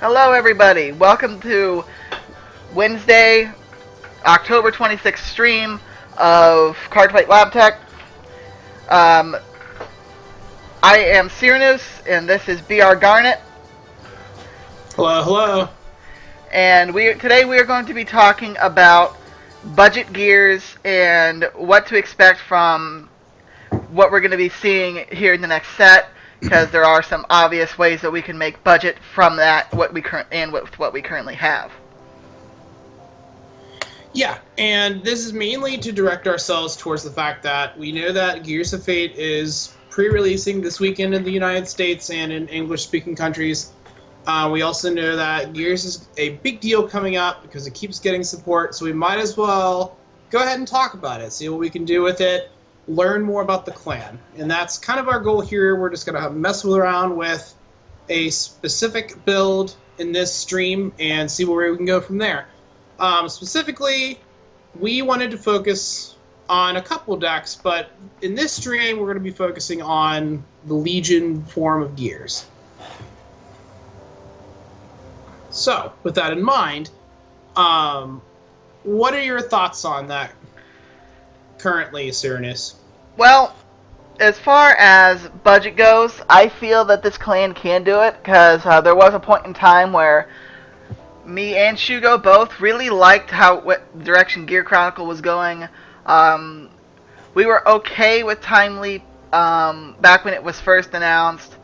Hello, everybody. Welcome to Wednesday, October 26th stream of Cardfight Lab Tech. I am Cyranuce, and this is BR Garnet. Hello, hello. And today we are going to be talking about budget gears and what to expect from what we're going to be seeing here in the next set, because there are some obvious ways that we can make budget from that what we currently have. Yeah, and this is mainly to direct ourselves towards the fact that we know that Gears of Fate is pre-releasing this weekend in the United States and in English-speaking countries. We also know that Gears is a big deal coming up because it keeps getting support, so we might as well go ahead and talk about it, see what we can do with it, learn more about the clan. And that's kind of our goal here. We're just going to mess around with a specific build in this stream and see where we can go from there. Specifically, we wanted to focus on a couple decks, but in this stream we're going to be focusing on the Legion form of Gears. So, with that in mind, what are your thoughts on that currently, Cyranuce? Well, as far as budget goes, I feel that this clan can do it, because there was a point in time where me and Shugo both really liked what direction Gear Chronicle was going. We were okay with Time Leap back when it was first announced.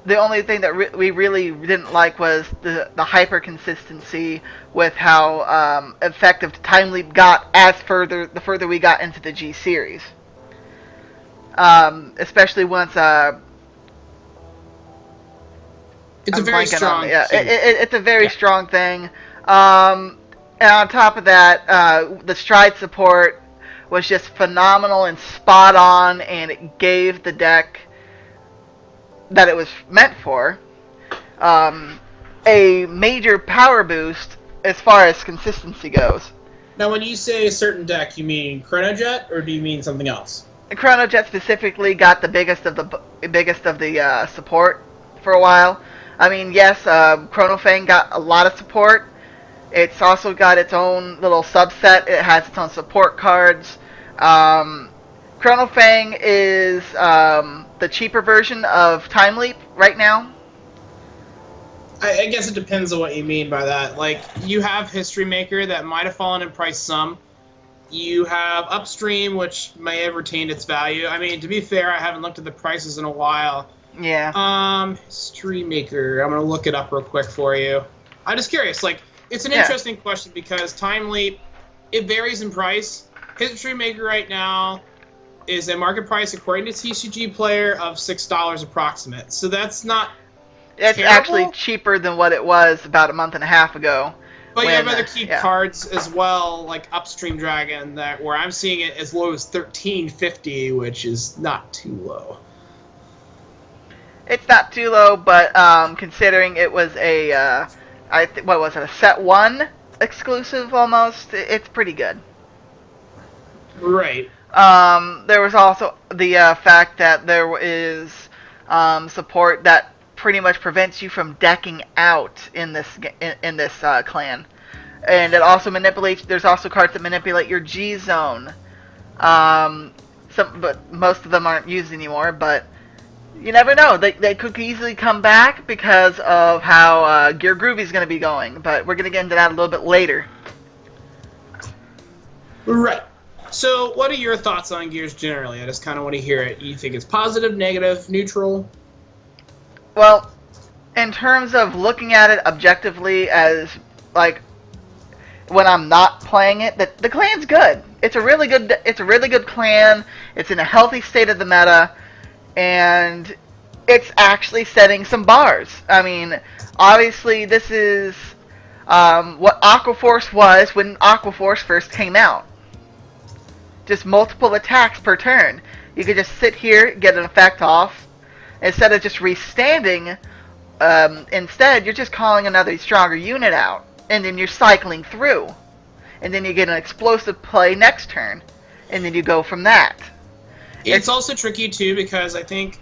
The only thing that we really didn't like was the hyper consistency with how effective Time Leap got the further we got into the G series. Especially once it's a very strong. It's a very strong thing. And on top of that, the stride support was just phenomenal and spot on, and it gave the deck that it was meant for a major power boost as far as consistency goes. Now, when you say a certain deck, you mean Chronojet, or do you mean something else? Chronojet specifically got the biggest of the support for a while. I mean, yes, Chronofang got a lot of support. It's also got its own little subset. It has its own support cards. Chronofang is the cheaper version of Time Leap right now. I guess it depends on what you mean by that. Like, you have History Maker that might have fallen in price some. You have Upstream, which may have retained its value. I mean, to be fair, I haven't looked at the prices in a while. Yeah. History Maker. I'm gonna look it up real quick for you. I'm just curious. Like, it's an interesting question because Time Leap, it varies in price. History Maker right now is a market price according to TCG Player of $6 approximate. So that's not It's terrible. Actually cheaper than what it was about a month and a half ago. But you have other key cards as well, like Upstream Dragon, where I'm seeing it as low as $13.50, which is not too low. It's not too low, but considering it was a what was it, a set 1 exclusive almost, it's pretty good. Right. There was also the fact that there is support that pretty much prevents you from decking out in this clan, and it also manipulates. There's also cards that manipulate your G zone. But most of them aren't used anymore. But you never know. They could easily come back because of how Gear Groovy is going to be going. But we're going to get into that a little bit later. Right. So, what are your thoughts on Gears generally? I just kind of want to hear it. You think it's positive, negative, neutral? Well, in terms of looking at it objectively, as like when I'm not playing it, the clan's good. It's a really good clan. It's in a healthy state of the meta, and it's actually setting some bars. I mean, obviously, this is what Aquaforce was when Aquaforce first came out. Just multiple attacks per turn. You could just sit here, get an effect off, instead of just restanding. Instead, you're just calling another stronger unit out, and then you're cycling through, and then you get an explosive play next turn, and then you go from that. It's also tricky too because I think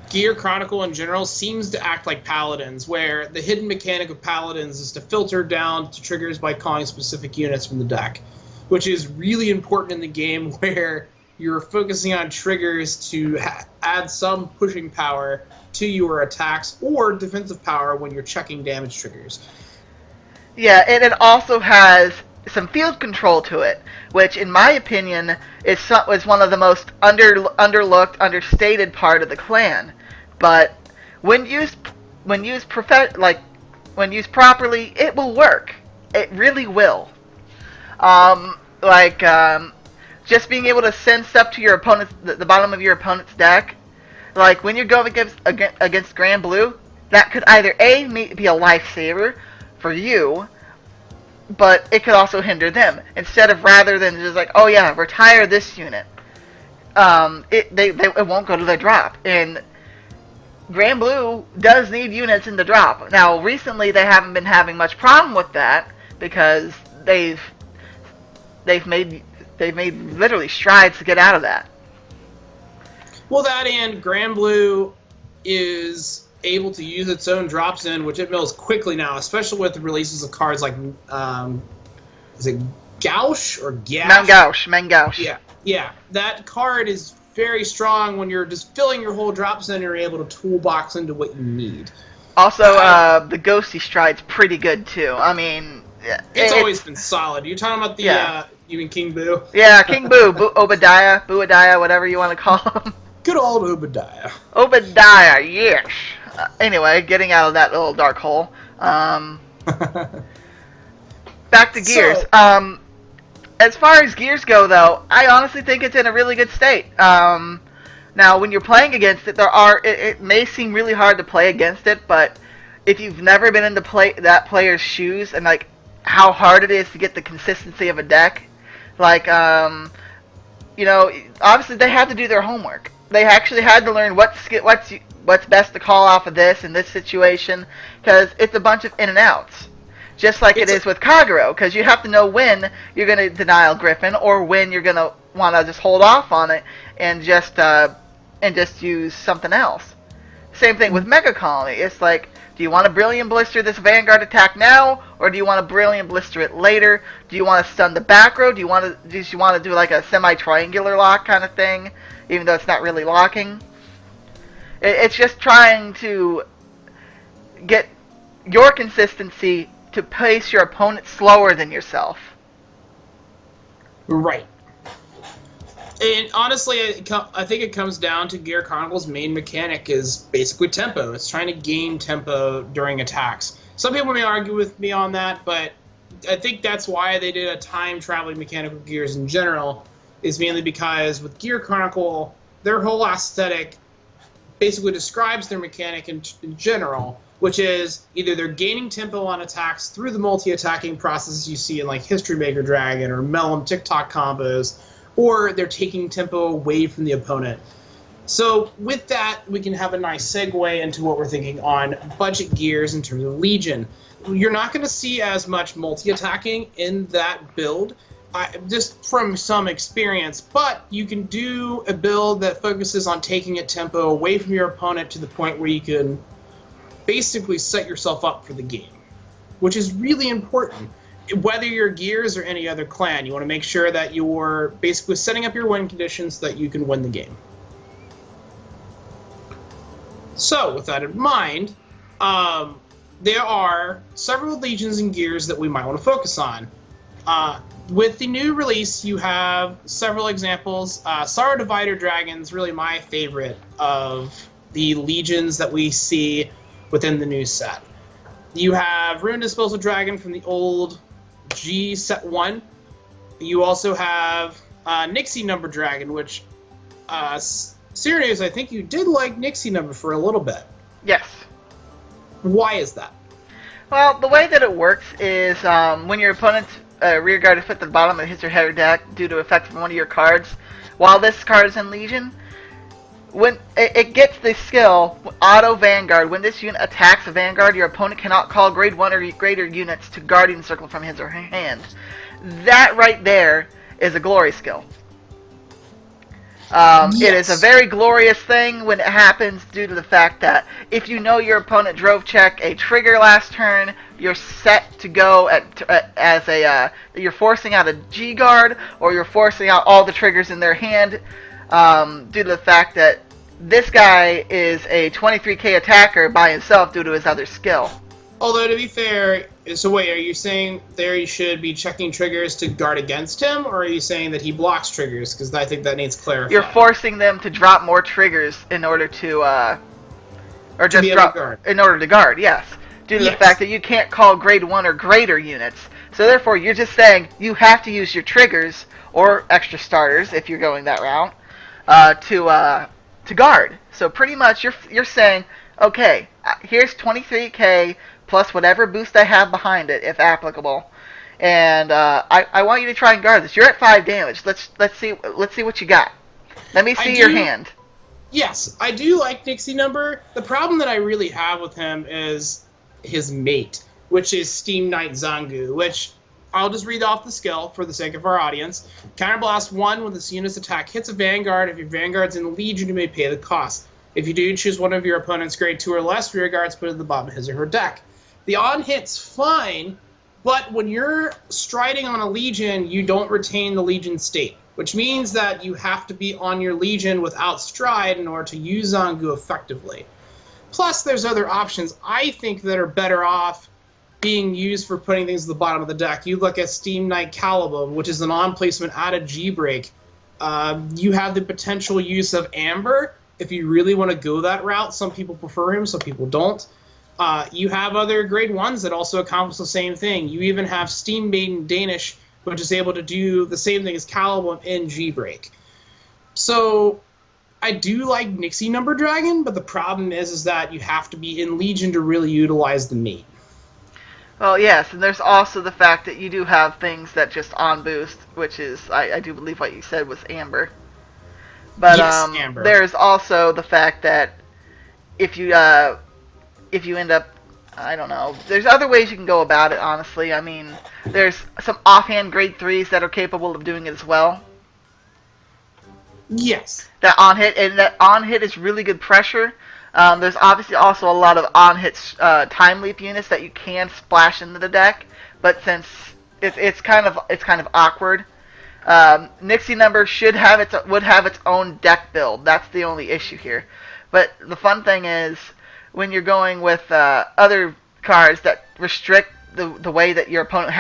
Gear Chronicle in general seems to act like Paladins, where the hidden mechanic of Paladins is to filter down to triggers by calling specific units from the deck, which is really important in the game where you're focusing on triggers to add some pushing power to your attacks or defensive power when you're checking damage triggers. Yeah, and it also has some field control to it, which, in my opinion, is one of the most underlooked, understated part of the clan. But when used properly, it will work. It really will. Just being able to send stuff to your opponent's the bottom of your opponent's deck, like when you're going against Grand Blue, that could either be a lifesaver for you, but it could also hinder them. Rather than just like, oh yeah, retire this unit, it won't go to the drop. And Grand Blue does need units in the drop. Now, recently they haven't been having much problem with that because they've made literally strides to get out of that. Well, that and Grand Blue is able to use its own drops in, which it mills quickly now, especially with the releases of cards like, is it Gauche or Gash? Mangaush. Yeah. That card is very strong when you're just filling your whole drops in and you're able to toolbox into what you need. Also, the Ghosty Stride's pretty good, too. I mean... It's always been solid. You're talking about the, you mean King Boo? Yeah, King Boo, Obadiah, whatever you want to call him. Good old Obadiah. Obadiah, yes. Anyway, getting out of that little dark hole. Back to Gears. As far as Gears go, though, I honestly think it's in a really good state. Now, when you're playing against it, it may seem really hard to play against it, but if you've never been into that player's shoes and like how hard it is to get the consistency of a deck, like obviously they had to do their homework. They actually had to learn what's best to call off of this in this situation, because it's a bunch of in and outs. Just like it is with Kagero, because you have to know when you're going to denial Griffin or when you're going to want to just hold off on it and just use something else. Same thing with Mega Colony. It's like, do you want to Brilliant Blister this Vanguard attack now, or do you want to Brilliant Blister it later? Do you want to stun the back row? Do you want to do like a semi-triangular lock kind of thing, even though it's not really locking? It's just trying to get your consistency to pace your opponent slower than yourself. Right. And honestly, I think it comes down to Gear Chronicle's main mechanic is basically tempo. It's trying to gain tempo during attacks. Some people may argue with me on that, but I think that's why they did a time-traveling mechanic with Gears in general, is mainly because with Gear Chronicle, their whole aesthetic basically describes their mechanic in general, which is either they're gaining tempo on attacks through the multi-attacking processes you see in like History Maker Dragon or Mellum TikTok combos, or they're taking tempo away from the opponent. So with that, we can have a nice segue into what we're thinking on budget Gears in terms of Legion. You're not going to see as much multi-attacking in that build, just from some experience, but you can do a build that focuses on taking a tempo away from your opponent to the point where you can basically set yourself up for the game, which is really important. Whether you're Gears or any other clan, you want to make sure that you're basically setting up your win conditions so that you can win the game. So, with that in mind, there are several Legions and Gears that we might want to focus on. With the new release, you have several examples. Sorrow Divider Dragon's really my favorite of the Legions that we see within the new set. You have Ruin Disposal Dragon from the old G set 1. You also have Nixie Number Dragon, which Cyranuce, I think you did like Nixie Number for a little bit. Yes. Why is that? Well, the way that it works is when your opponent's rear guard is put at the bottom of his or her deck due to effect from one of your cards, while this card is in Legion, when it gets the skill Auto Vanguard. When this unit attacks a Vanguard, your opponent cannot call grade 1 or greater units to Guardian Circle from his or her hand. That right there is a glory skill. It is a Yes. very glorious thing when it happens due to the fact that if you know your opponent drove check a trigger last turn, you're set to go as a you're forcing out a G guard or you're forcing out all the triggers in their hand due to the fact that this guy is a 23k attacker by himself due to his other skill. Although, to be fair, so wait, are you saying there you should be checking triggers to guard against him, or are you saying that he blocks triggers? Because I think that needs clarifying. You're forcing them to drop more triggers in order to, or just drop in order to guard. Yes, due to the fact that you can't call grade 1 or greater units. So therefore, you're just saying you have to use your triggers or extra starters if you're going that route to guard. So pretty much, you're saying, okay, here's 23k. Plus whatever boost I have behind it, if applicable, and I want you to try and guard this. You're at 5 damage. Let's see what you got. Let me see your hand. Yes, I do like Nixie Number. The problem that I really have with him is his mate, which is Steam Knight Zangu, which I'll just read off the skill for the sake of our audience. Counterblast 1 when this unit's attack hits a Vanguard. If your Vanguard's in Legion, you may pay the cost. If you do, choose one of your opponent's grade 2 or less rear guards, put it at the bottom of his or her deck. The on-hit's fine, but when you're striding on a Legion, you don't retain the Legion state, which means that you have to be on your Legion without stride in order to use Zangu effectively. Plus, there's other options I think that are better off being used for putting things at the bottom of the deck. You look at Steam Knight Caliban, which is an on-placement out of G-Break. You have the potential use of Amber if you really want to go that route. Some people prefer him, some people don't. You have other grade 1s that also accomplish the same thing. You even have Steam Maiden Danish, which is able to do the same thing as Caliban in G-Break. So I do like Nixie Number Dragon, but the problem is that you have to be in Legion to really utilize the mate. Well, yes, and there's also the fact that you do have things that just on boost, which is, I do believe what you said was Amber. But yes, Amber. There's also the fact that if you end up, I don't know, there's other ways you can go about it, honestly. I mean, there's some offhand grade 3s that are capable of doing it as well. Yes. That on hit is really good pressure. There's obviously also a lot of on hit time leap units that you can splash into the deck, but since it's kind of awkward. Nixie Number would have its own deck build. That's the only issue here. But the fun thing is, when you're going with other cards that restrict the way that your opponent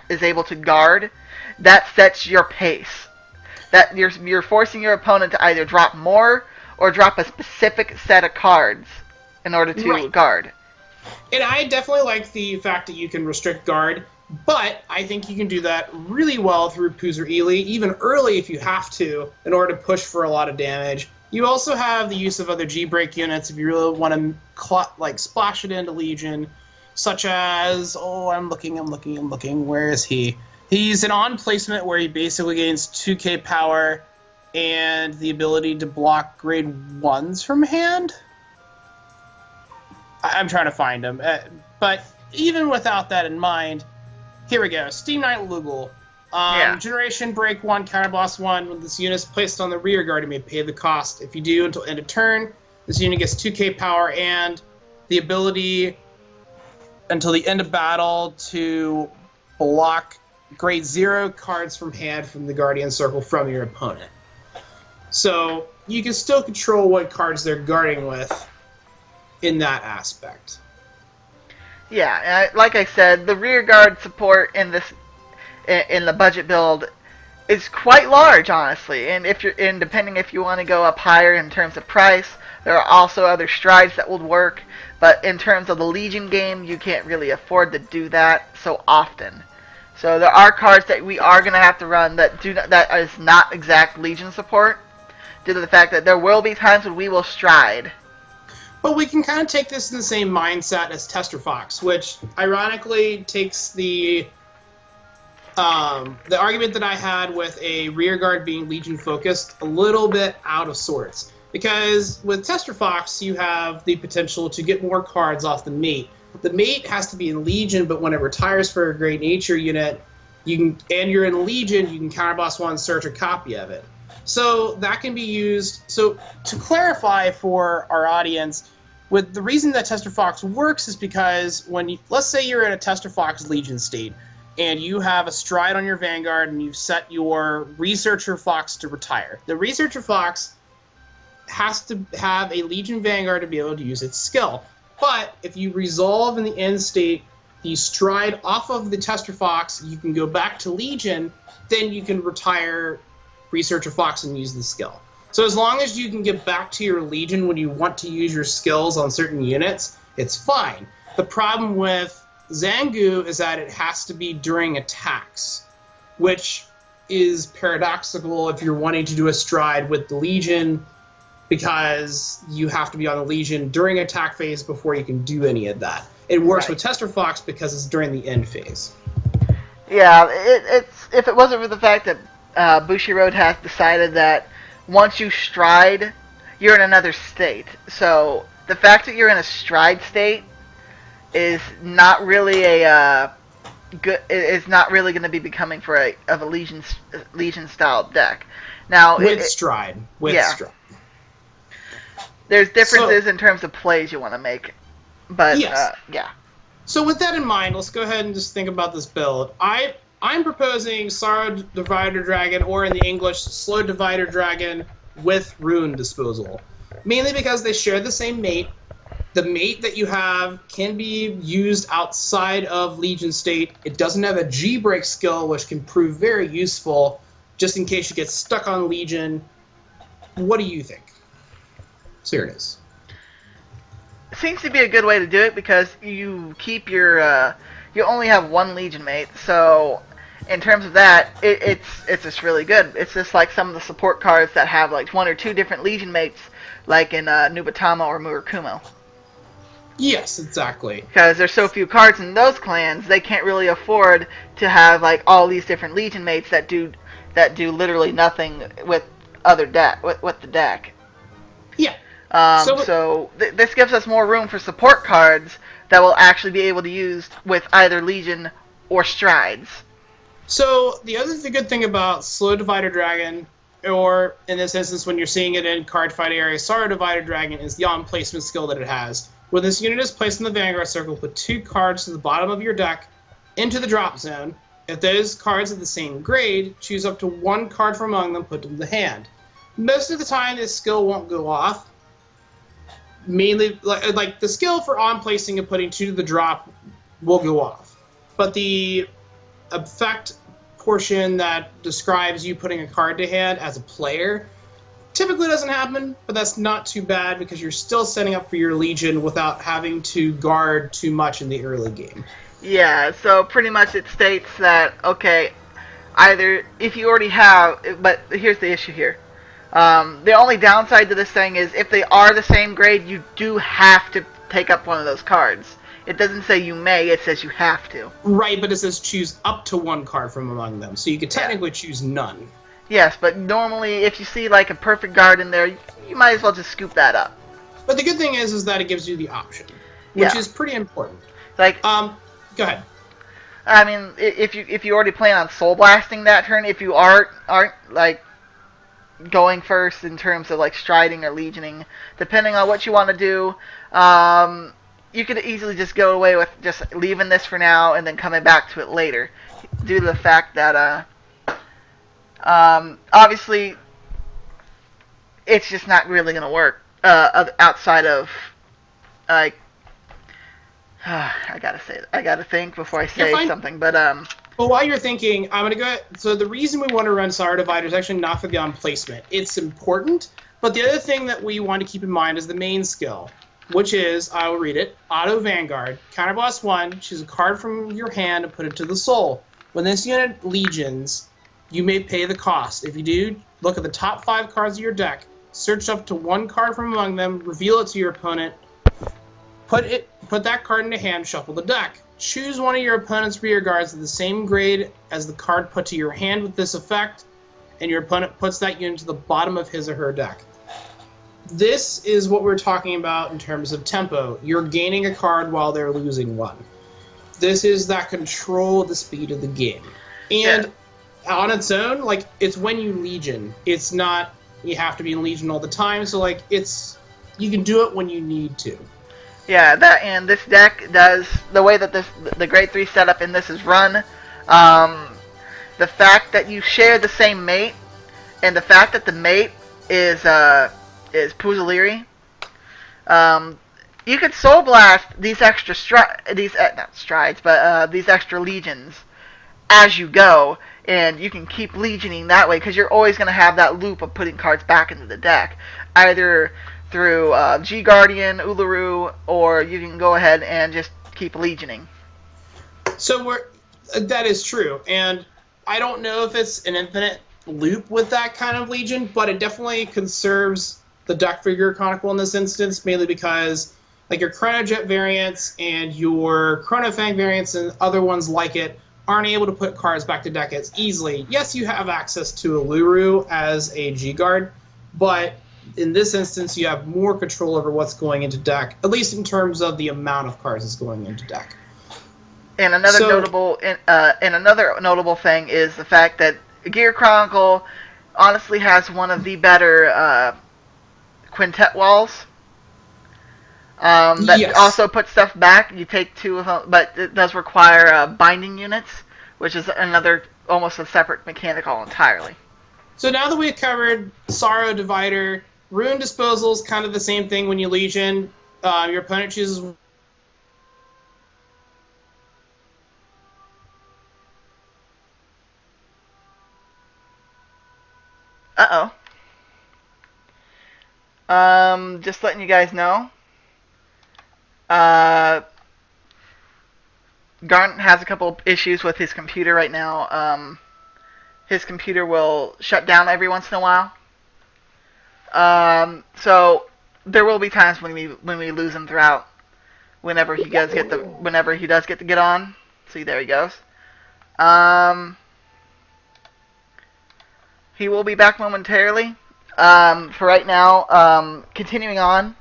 is able to guard, that sets your pace. That you're forcing your opponent to either drop more or drop a specific set of cards in order to guard. And I definitely like the fact that you can restrict guard, but I think you can do that really well through Pooz or Ely, even early if you have to, in order to push for a lot of damage. You also have the use of other G-Break units if you really want to splash it into Legion, such as, I'm looking, where is he? He's an on-placement where he basically gains 2k power and the ability to block grade 1s from hand? I'm trying to find him. But even without that in mind, here we go. Steam Knight Lugal. Generation Break 1, Counterblast 1. When this unit is placed on the rear guard, you may pay the cost. If you do until end of turn, this unit gets 2k power and the ability until the end of battle to block grade 0 cards from hand from the Guardian Circle from your opponent. So you can still control what cards they're guarding with in that aspect. Yeah, like I said, the rear guard support in the budget build is quite large, honestly. And depending if you want to go up higher in terms of price, there are also other strides that would work. But in terms of the Legion game, you can't really afford to do that so often. So there are cards that we are going to have to run that is not exact Legion support, due to the fact that there will be times when we will stride. But we can kind of take this in the same mindset as Tester Fox, which ironically takes the argument that I had with a rear guard being Legion focused a little bit out of sorts. Because with Tester Fox, you have the potential to get more cards off the mate. The mate has to be in Legion, but when it retires for a Great Nature unit, and you're in Legion, you can Counterblast 1, search a copy of it. So that can be used. So to clarify for our audience, with the reason that Tester Fox works is because let's say you're in a Tester Fox Legion state, and you have a stride on your Vanguard, and you've set your Researcher Fox to retire. The Researcher Fox has to have a Legion Vanguard to be able to use its skill. But if you resolve in the end state the stride off of the Tester Fox, you can go back to Legion, then you can retire Researcher Fox and use the skill. So as long as you can get back to your Legion when you want to use your skills on certain units, it's fine. The problem with Zangu is that it has to be during attacks, which is paradoxical if you're wanting to do a stride with the Legion, because you have to be on the Legion during attack phase before you can do any of that. It works with Tester Fox because it's during the end phase. Yeah, it's if it wasn't for the fact that Bushiroad has decided that once you stride, you're in another state. So the fact that you're in a stride state is not really a good. Is not really going to be becoming for a Legion style deck. Now stride. There's differences in terms of plays you want to make, but yes. Yeah. So with that in mind, let's go ahead and just think about this build. I'm proposing Sorrow Divider Dragon, or in the English, Slow Divider Dragon with Rune Disposal. Mainly because they share the same mate. The mate that you have can be used outside of Legion state. It doesn't have a G-break skill, which can prove very useful just in case you get stuck on Legion. What do you think? Serious. Seems to be a good way to do it because you keep your you only have one Legion mate, so in terms of that, it's just really good. It's just like some of the support cards that have like one or two different Legion mates, like in Nubatama or Murakumo. Yes, exactly. Because there's so few cards in those clans, they can't really afford to have like all these different Legion mates that do literally nothing with with the deck. Yeah. This gives us more room for support cards that will actually be able to be used with either Legion or Strides. So the good thing about Slow Divider Dragon, or in this instance when you're seeing it in Cardfight area, Sorrow Divider Dragon, is the on-placement skill that it has. When this unit is placed in the Vanguard Circle, put 2 cards to the bottom of your deck into the drop zone. If those cards are the same grade, choose up to 1 card from among them, put them in the hand. Most of the time, this skill won't go off. Mainly, like the skill for on-placing and putting 2 to the drop will go off. But the effect portion that describes you putting a card to hand as a player typically doesn't happen, but that's not too bad because you're still setting up for your Legion without having to guard too much in the early game. Yeah, so pretty much it states that, okay, either if you already have, but here's the issue here. The only downside to this thing is if they are the same grade, you do have to take up one of those cards. It doesn't say you may, it says you have to. Right, but it says choose up to 1 card from among them, so you could technically choose none. Yes, but normally if you see like a perfect guard in there, you might as well just scoop that up. But the good thing is that it gives you the option, which is pretty important. Like, go ahead. I mean, if you already plan on soul blasting that turn, if you aren't like going first in terms of like striding or legioning, depending on what you want to do, you could easily just go away with just leaving this for now and then coming back to it later, due to the fact that obviously it's just not really going to work outside of like I gotta think before I say something, but well, while you're thinking, I'm going to go. So the reason we want to run Sorrow Divider is actually not for the on-placement. It's important, but the other thing that we want to keep in mind is the main skill, which is, I will read it, Auto Vanguard. Counterblast 1, choose a card from your hand and put it to the soul. When this unit legions, you may pay the cost. If you do, look at the top 5 cards of your deck, search up to 1 card from among them, reveal it to your opponent, put that card into hand, shuffle the deck. Choose one of your opponent's rear guards of the same grade as the card put to your hand with this effect, and your opponent puts that unit to the bottom of his or her deck. This is what we're talking about in terms of tempo. You're gaining a card while they're losing one. This is that control of the speed of the game. And on its own, like, it's when you Legion. It's not you have to be in Legion all the time. So like, you can do it when you need to. Yeah, that and this deck does the way that the grade 3 setup in this is run. The fact that you share the same mate, and the fact that the mate is Puzzleri, you could Soul Blast these extra not strides, but these extra legions as you go, and you can keep legioning that way because you're always going to have that loop of putting cards back into the deck, either through G Guardian, Uluru, or you can go ahead and just keep legioning. So that is true, and I don't know if it's an infinite loop with that kind of Legion, but it definitely conserves the deck for your Chronicle in this instance, mainly because like your Chronojet variants and your Chronofang variants and other ones like it aren't able to put cards back to deck as easily. Yes, you have access to Uluru as a G-Guard, but in this instance, you have more control over what's going into deck, at least in terms of the amount of cards that's going into deck. And another notable thing is the fact that Gear Chronicle honestly has one of the better quintet walls. That Yes. also puts stuff back. You take 2 of them, but it does require binding units, which is another almost a separate mechanic all entirely. So now that we've covered Sorrow Divider, Ruin Disposal is kind of the same thing when you Legion. Your opponent chooses. Just letting you guys know. Garnt has a couple of issues with his computer right now. His computer will shut down every once in a while. So there will be times when we lose him throughout. Whenever he does get to get on. See, there he goes. He will be back momentarily. For right now, continuing on,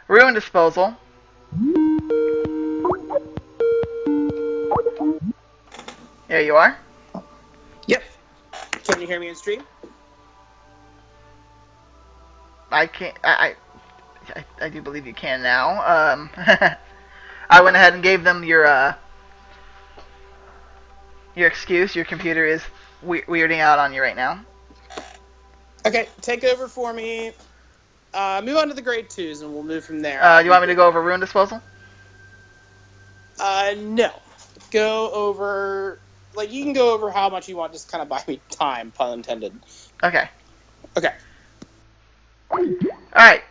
Ruin Disposal. There you are. Yep. Can you hear me in stream? I can't. I do believe you can now. I went ahead and gave them your excuse. Your computer is weirding out on you right now. Okay, take over for me. Move on to the grade 2s, and we'll move from there. Do you want me to go over Ruin Disposal? No. Go over... Like, you can go over how much you want, just kind of buy me time, pun intended. Okay. Okay. Alright.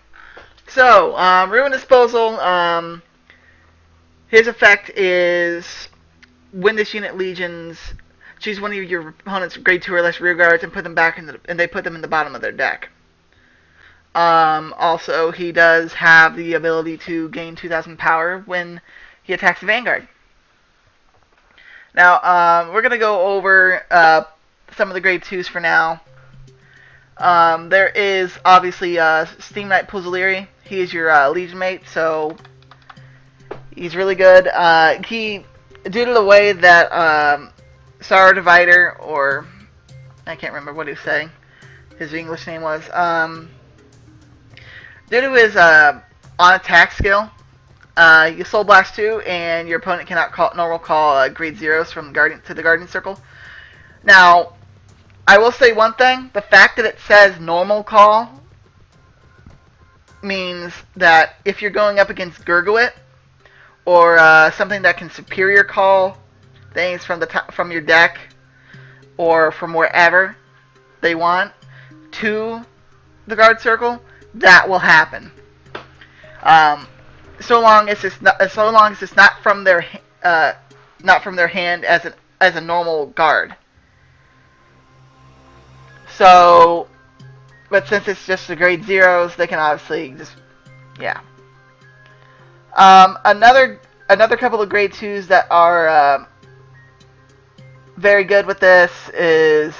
So, Ruin Disposal, his effect is when this unit legions, choose one of your opponent's grade 2 or less rear guards and put them back and they put them in the bottom of their deck. Also, he does have the ability to gain 2,000 power when he attacks the Vanguard. Now, we're going to go over some of the grade 2s for now. There is obviously Steam Knight Puzzleri. He is your Legion mate, so he's really good. Due to the way that Sorrow Divider, or I can't remember what he was saying, his English name was, due to his on attack skill, you Soul Blast 2, and your opponent cannot normal call grade 0s from the Guardian Circle. Now, I will say one thing. The fact that it says normal call means that if you're going up against Gurguit, or something that can superior call things from your deck, or from wherever they want, to the Guard Circle, that will happen. So long as it's not from their hand as a normal guard. So, but since it's just the grade 0s, they can obviously just, yeah. Another couple of grade 2s that are very good with this is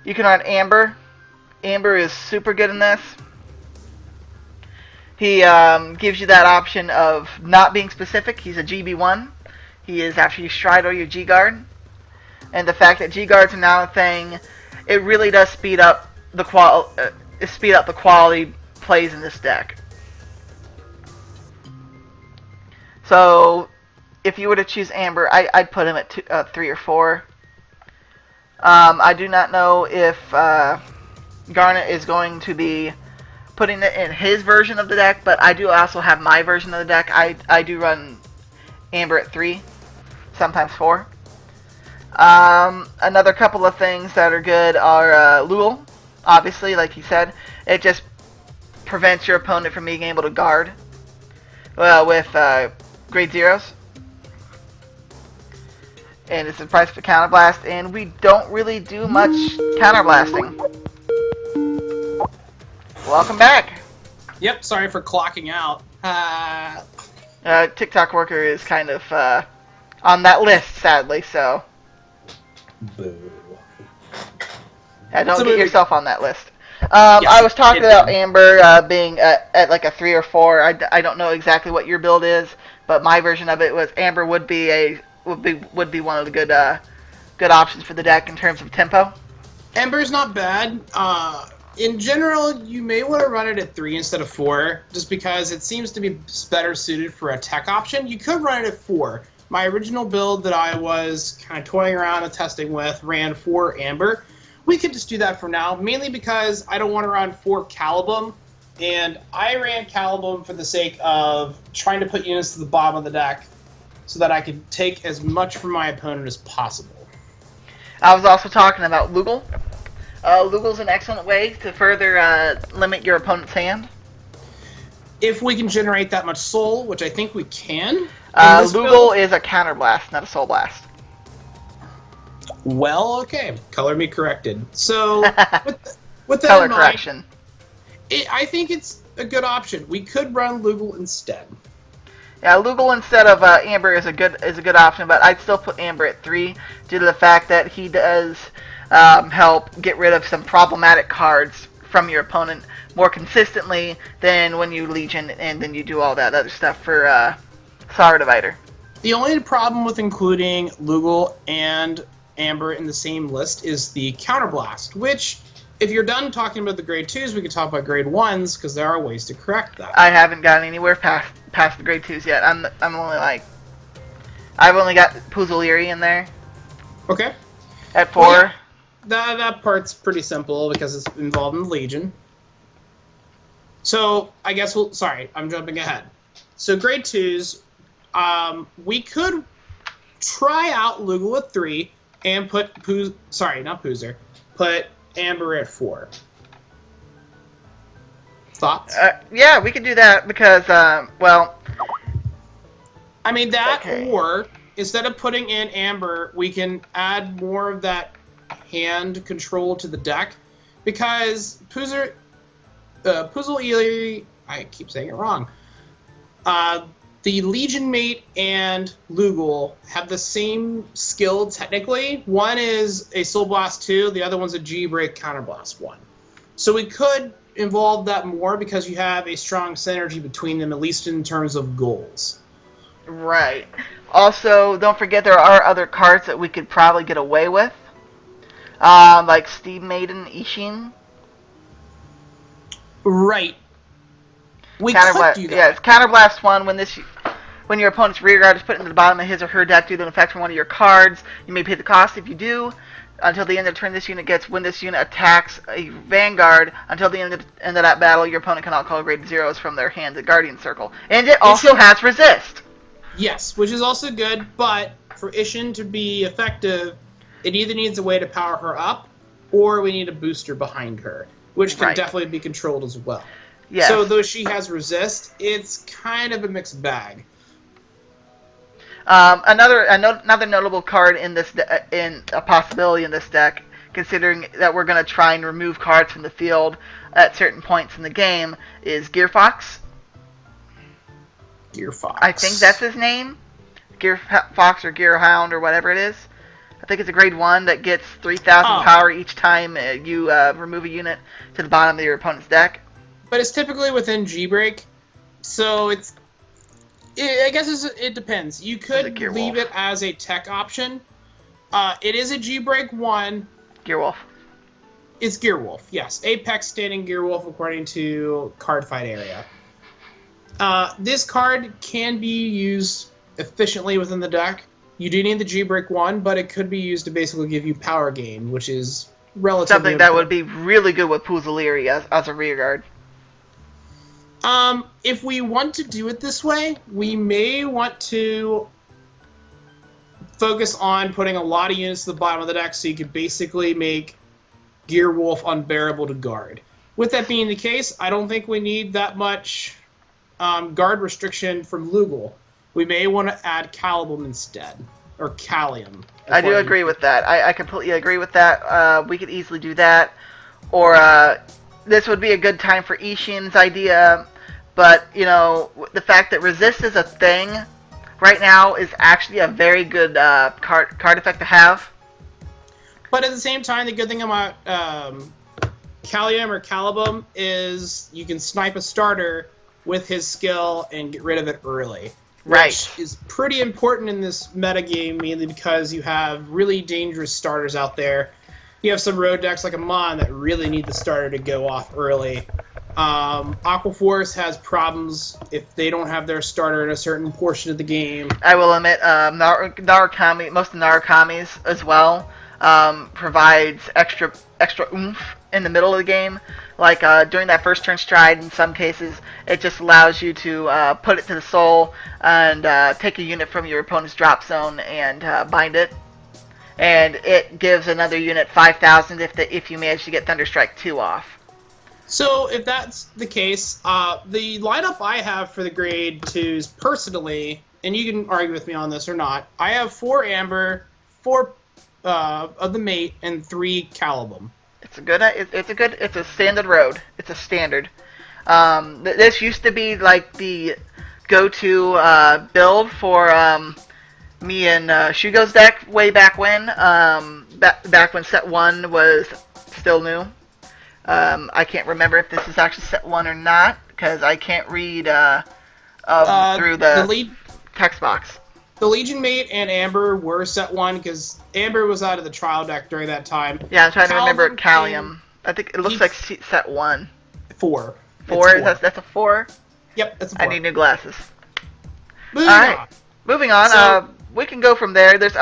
you can run Amber. Amber is super good in this. He gives you that option of not being specific. He's a GB1. He is actually Stride or your G-Guard. and the fact that G guards are now a thing, it really does speed up the quality plays in this deck. So, if you were to choose Amber, I'd put him at 3 or 4. I do not know if Garnet is going to be putting it in his version of the deck, but I do also have my version of the deck. I do run Amber at 3, sometimes 4. Another couple of things that are good are Lul, obviously, like he said. It just prevents your opponent from being able to guard with grade 0s. And it's the price for counterblast, and we don't really do much counterblasting. Welcome back. Yep, sorry for clocking out. TikTok worker is kind of on that list, sadly, so. Boo. Don't get yourself on that list. I was talking about Amber being at like a 3 or 4. I don't know exactly what your build is, but my version of it was Amber would be one of the good options for the deck in terms of tempo. Amber's not bad. In general, you may want to run it at 3 instead of 4, just because it seems to be better suited for a tech option. You could run it at 4. My original build that I was kind of toying around and testing with ran 4 Amber. We could just do that for now, mainly because I don't want to run 4 Calibum, and I ran Calibum for the sake of trying to put units to the bottom of the deck so that I could take as much from my opponent as possible. I was also talking about Lugal. Lugal's an excellent way to further limit your opponent's hand. If we can generate that much soul, which I think we can. Lugal is a counterblast, not a soul blast. Well, okay. Color me corrected. So, with that Color in mind, correction. I think it's a good option. We could run Lugal instead. Yeah, Lugal instead of Amber is a good option, but I'd still put Amber at 3 due to the fact that he does help get rid of some problematic cards from your opponent more consistently than when you Legion and then you do all that other stuff for Star Divider. The only problem with including Lugal and Amber in the same list is the Counterblast, which, if you're done talking about the grade 2s, we can talk about grade 1s, because there are ways to correct that. I haven't gotten anywhere past the grade 2s yet. I've only got Puzzleiri in there. Okay. At 4. Well, yeah, that part's pretty simple because it's involved in the Legion. So, I guess sorry, I'm jumping ahead. So, grade 2s, we could try out Lugal at 3 and put put Amber at 4. Thoughts? Yeah, we could do that because, well... I mean, that, okay. Or instead of putting in Amber, we can add more of that hand control to the deck, because Puzzleiri, I keep saying it wrong, the Legion Mate and Lugal have the same skill technically. One is a Soul Blast 2, the other one's a G-Break Counterblast 1. So we could involve that more because you have a strong synergy between them, at least in terms of goals. Right. Also, don't forget there are other cards that we could probably get away with. Like Steve Maiden, Ishin. Right. We could do that. Yeah, it's Counterblast 1. When your opponent's rear guard is put into the bottom of his or her deck due to an effect from one of your cards, you may pay the cost. If you do, until the end of the turn, this unit gets, when this unit attacks a Vanguard, until the end of that battle, your opponent cannot call grade 0s from their hand to Guardian Circle. And it also has Resist. Yes, which is also good, but for Ishin to be effective, it either needs a way to power her up, or we need a booster behind her, which can definitely be controlled as well. Yes. So though she has Resist, it's kind of a mixed bag. Another notable card in this in a possibility in this deck, considering that we're going to try and remove cards from the field at certain points in the game, is Gear Fox. Gear Fox. I think that's his name. Gear Fox or Gear Hound or whatever it is. I think it's a grade 1 that gets 3,000 power each time you remove a unit to the bottom of your opponent's deck. But it's typically within G-Break, so I guess it depends. You could leave it as a tech option, It is a G-Break 1. Gearwolf. It's Gearwolf, yes. Apex standing Gearwolf according to Cardfight area. This card can be used efficiently within the deck. You do need the G-Break 1, but it could be used to basically give you power gain, which is relatively something that would be really good with Puzzleiri as a rear guard. If we want to do it this way, we may want to focus on putting a lot of units to the bottom of the deck so you could basically make Gearwolf unbearable to guard. With that being the case, I don't think we need that much guard restriction from Lugal. We may want to add Calibum instead, or Callium. I do agree with that. I completely agree with that. We could easily do that. Or this would be a good time for Ishin's idea, but, you know, the fact that resist is a thing right now is actually a very good card effect to have. But at the same time, the good thing about Callium or Calibum is you can snipe a starter with his skill and get rid of it early. Right. Which is pretty important in this metagame, mainly because you have really dangerous starters out there. You have some road decks like Amon that really need the starter to go off early. Aquaforce has problems if they don't have their starter in a certain portion of the game. I will admit, Narukami, most of the Narukami's as well, provides extra oomph in the middle of the game. Like during that first turn stride, in some cases, it just allows you to put it to the soul and take a unit from your opponent's drop zone and bind it. And it gives another unit 5,000 if you manage to get Thunderstrike 2 off. So if that's the case, the lineup I have for the grade 2s personally, and you can argue with me on this or not, I have 4 Amber, 4 of the Mate, and 3 Calibum. It's a standard road. It's a standard. This used to be like the go-to build for me and Shugo's deck way back when. Back when set 1 was still new. I can't remember if this is actually set 1 or not because I can't read through the text box. The Legion Mate and Amber were set 1 because Amber was out of the trial deck during that time. Yeah, I'm trying to remember Callium. I think it looks like set 1. 4. 4? That's a 4? Yep, that's a 4. I need new glasses. Alright. Moving on. So, we can go from there. There's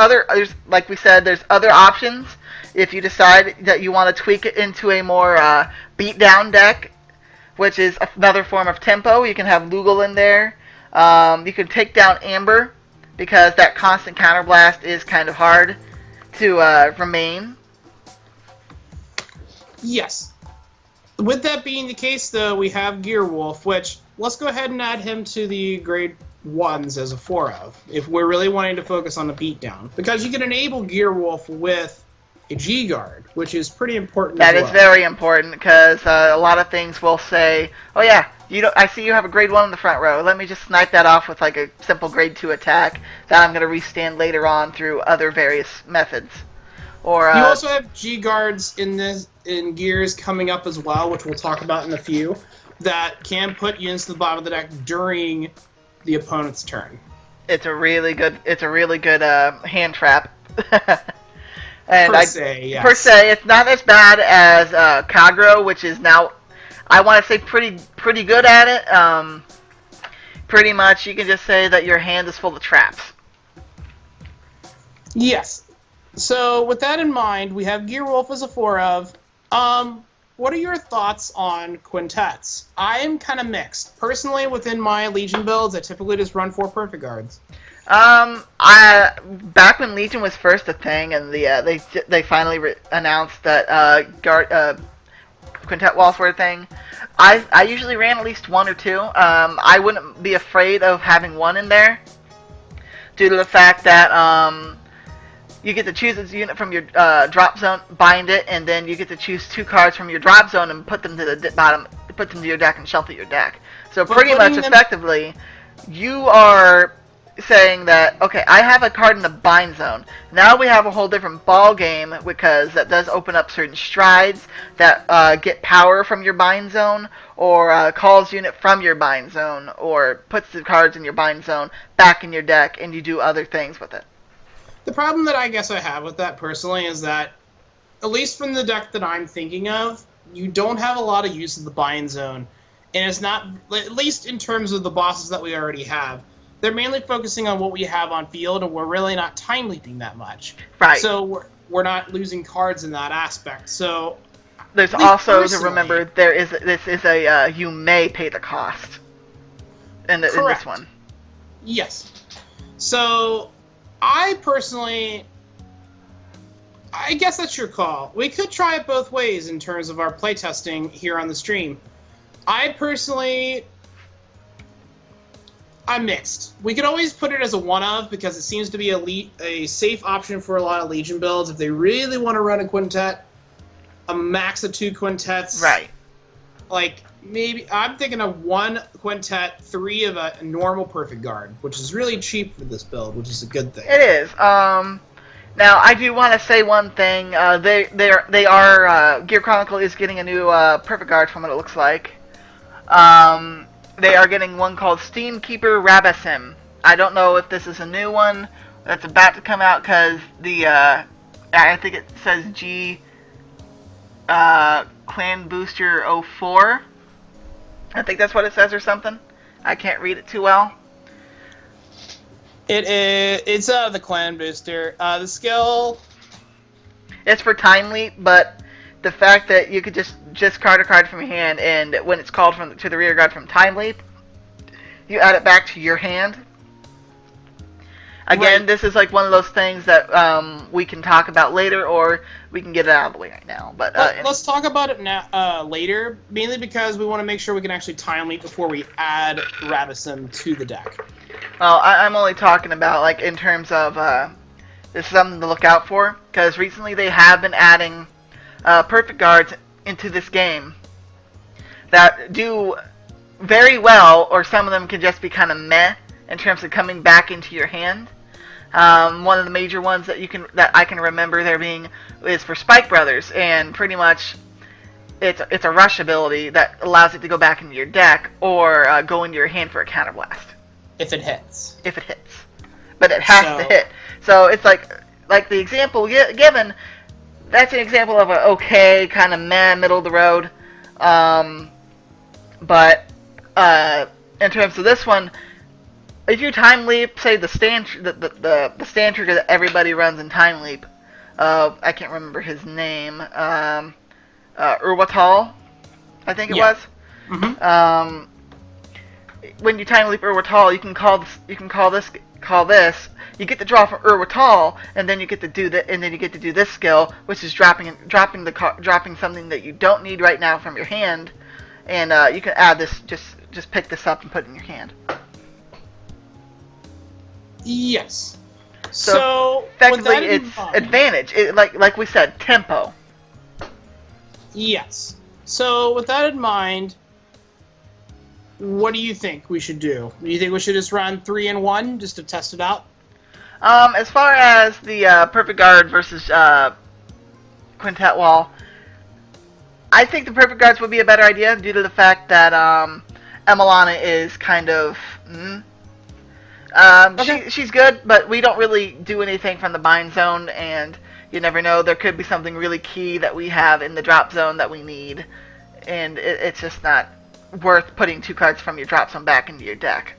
like we said, there's other options. If you decide that you want to tweak it into a more beatdown deck, which is another form of tempo, you can have Lugal in there. You can take down Amber, because that constant counterblast is kind of hard to remain. Yes. With that being the case, though, we have Gearwolf, which, let's go ahead and add him to the grade 1s as a 4 of, if we're really wanting to focus on the beatdown. Because you can enable Gearwolf with a G-Guard, which is pretty important as well. That is very important, because a lot of things will say, oh yeah, I see you have a grade 1 in the front row. Let me just snipe that off with like a simple grade 2 attack that I'm going to restand later on through other various methods. Or you also have G-Guards in Gears coming up as well, which we'll talk about in a few, that can put units to the bottom of the deck during the opponent's turn. It's a really good hand trap. And per se, yes. Per se, it's not as bad as Kagro, which is now, I want to say, pretty good at it. Pretty much, you can just say that your hand is full of traps. Yes. So, with that in mind, we have Gearwolf as a 4 of. What are your thoughts on quintets? I am kind of mixed. Personally, within my Legion builds, I typically just run 4 Perfect Guards. Back when Legion was first a thing, and they finally announced that quintet walls were a thing, I usually ran at least 1 or 2. I wouldn't be afraid of having 1 in there, due to the fact that you get to choose a unit from your drop zone, bind it, and then you get to choose 2 cards from your drop zone and put them to the bottom, put them to your deck and shuffle your deck. So pretty much effectively, you are saying that, okay, I have a card in the bind zone. Now we have a whole different ball game, because that does open up certain strides that get power from your bind zone, or calls unit from your bind zone, or puts the cards in your bind zone back in your deck, and you do other things with it. The problem that I guess I have with that personally is that, at least from the deck that I'm thinking of, you don't have a lot of use of the bind zone. And it's not, at least in terms of the bosses that we already have, they're mainly focusing on what we have on field, and we're really not time leaping that much. Right. So we're not losing cards in that aspect. So there's also to remember this is a you may pay the cost in this one. Yes. So I personally, I guess that's your call. We could try it both ways in terms of our playtesting here on the stream. I'm mixed. We could always put it as a one-of because it seems to be a safe option for a lot of Legion builds. If they really want to run a quintet, a max of 2 quintets. Right. Like, maybe, I'm thinking of 1 quintet, 3 of a normal perfect guard, which is really cheap for this build, which is a good thing. It is. Now, I do want to say one thing. They are Gear Chronicle is getting a new perfect guard from what it looks like. They are getting one called Steamkeeper Rabasim. I don't know if this is a new one that's about to come out because I think it says G Clan Booster 04. I think that's what it says or something. I can't read it too well. It's the Clan Booster. The skill. It's for Time Leap, but the fact that you could just card a card from your hand, and when it's called to the rear guard from Time Leap, you add it back to your hand. Again, right. This is like one of those things that we can talk about later, or we can get it out of the way right now. But let's talk about it now later, mainly because we want to make sure we can actually Time Leap before we add Rabasim to the deck. Well, I'm only talking about like in terms of this is something to look out for, because recently they have been adding perfect guards into this game that do very well, or some of them can just be kind of meh in terms of coming back into your hand. One of the major ones that I can remember there being is for Spike Brothers, and pretty much it's a rush ability that allows it to go back into your deck or go into your hand for a counterblast. If it hits. If it hits. But it has to hit. So it's like the example given, that's an example of an okay, kind of meh, middle of the road. But in terms of this one, if you Time Leap, say the stand trigger that everybody runs in Time Leap, I can't remember his name, Urwatal, I think it was. Mm-hmm. When you Time Leap Urwatal, you can call this. You get to draw from Urwatal, and then you get to do this skill, which is dropping something that you don't need right now from your hand, and you can add this. Just pick this up and put it in your hand. Yes. So effectively, it's advantage. Like we said, tempo. Yes. So with that in mind, what do you think we should do? Do you think we should just run 3-in-1 just to test it out? As far as the Perfect Guard versus Quintet Wall, I think the Perfect Guards would be a better idea due to the fact that Emelana is kind of... okay. She's good, but we don't really do anything from the bind zone, and you never know, there could be something really key that we have in the drop zone that we need, and it's just not worth putting 2 cards from your drop zone back into your deck.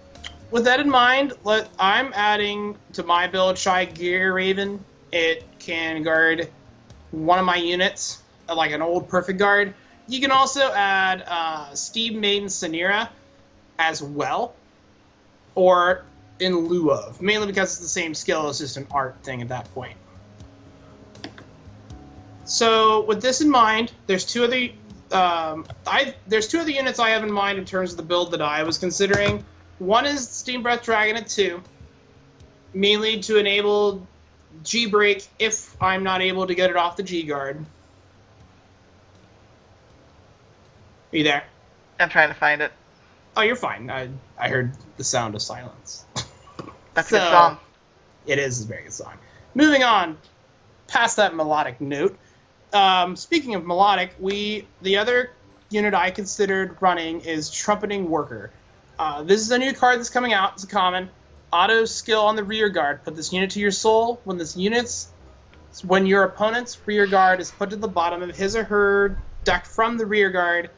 With that in mind, I'm adding to my build Shy Gear Raven. It can guard one of my units, like an old Perfect Guard. You can also add Steve Maiden Sanira as well, or in lieu of, mainly because it's the same skill, it's just an art thing at that point. So with this in mind, there's two other units I have in mind in terms of the build that I was considering. One is Steam Breath Dragon at 2, mainly to enable G-Break if I'm not able to get it off the G-Guard. Are you there? I'm trying to find it. Oh, you're fine. I heard the sound of silence. That's a good song. It is a very good song. Moving on, past that melodic note. Speaking of melodic, the other unit I considered running is Trumpeting Worker. This is a new card that's coming out. It's a common. auto skill on the rear guard. Put this unit to your soul. When your opponent's rear guard is put to the bottom of his or her deck from the rear guard.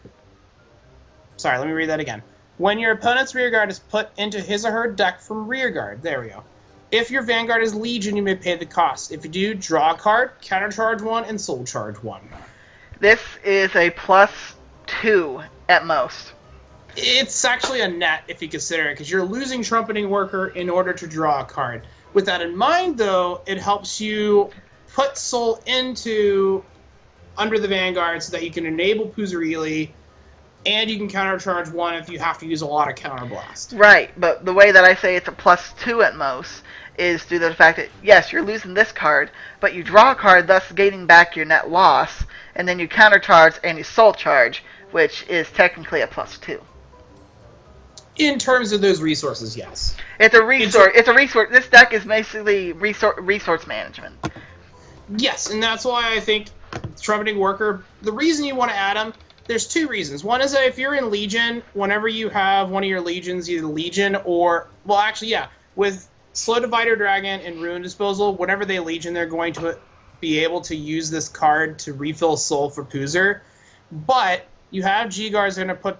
Sorry, let me read that again. When your opponent's rear guard is put into his or her deck from rear guard. There we go. If your vanguard is Legion, you may pay the cost. If you do, draw a card, countercharge 1, and soul charge 1. This is a +2 at most. It's actually a net if you consider it, because you're losing Trumpeting Worker in order to draw a card. With that in mind, though, it helps you put soul under the vanguard so that you can enable Puzurili, and you can countercharge 1 if you have to use a lot of counterblast. Right, but the way that I say it's a +2 at most is due to the fact that, yes, you're losing this card, but you draw a card, thus gaining back your net loss, and then you countercharge and you soul charge, which is technically a +2. In terms of those resources, yes. It's a resource. It's a resource. This deck is basically resource management. Yes, and that's why I think Trumpeting Worker, the reason you want to add them, there's 2 reasons. One is that if you're in Legion, whenever you have one of your Legions, either Legion or, well, actually, yeah, with Slow Divider Dragon and Ruin Disposal, whenever they Legion, they're going to be able to use this card to refill soul for Poozer. But you have G-Guards that are going to put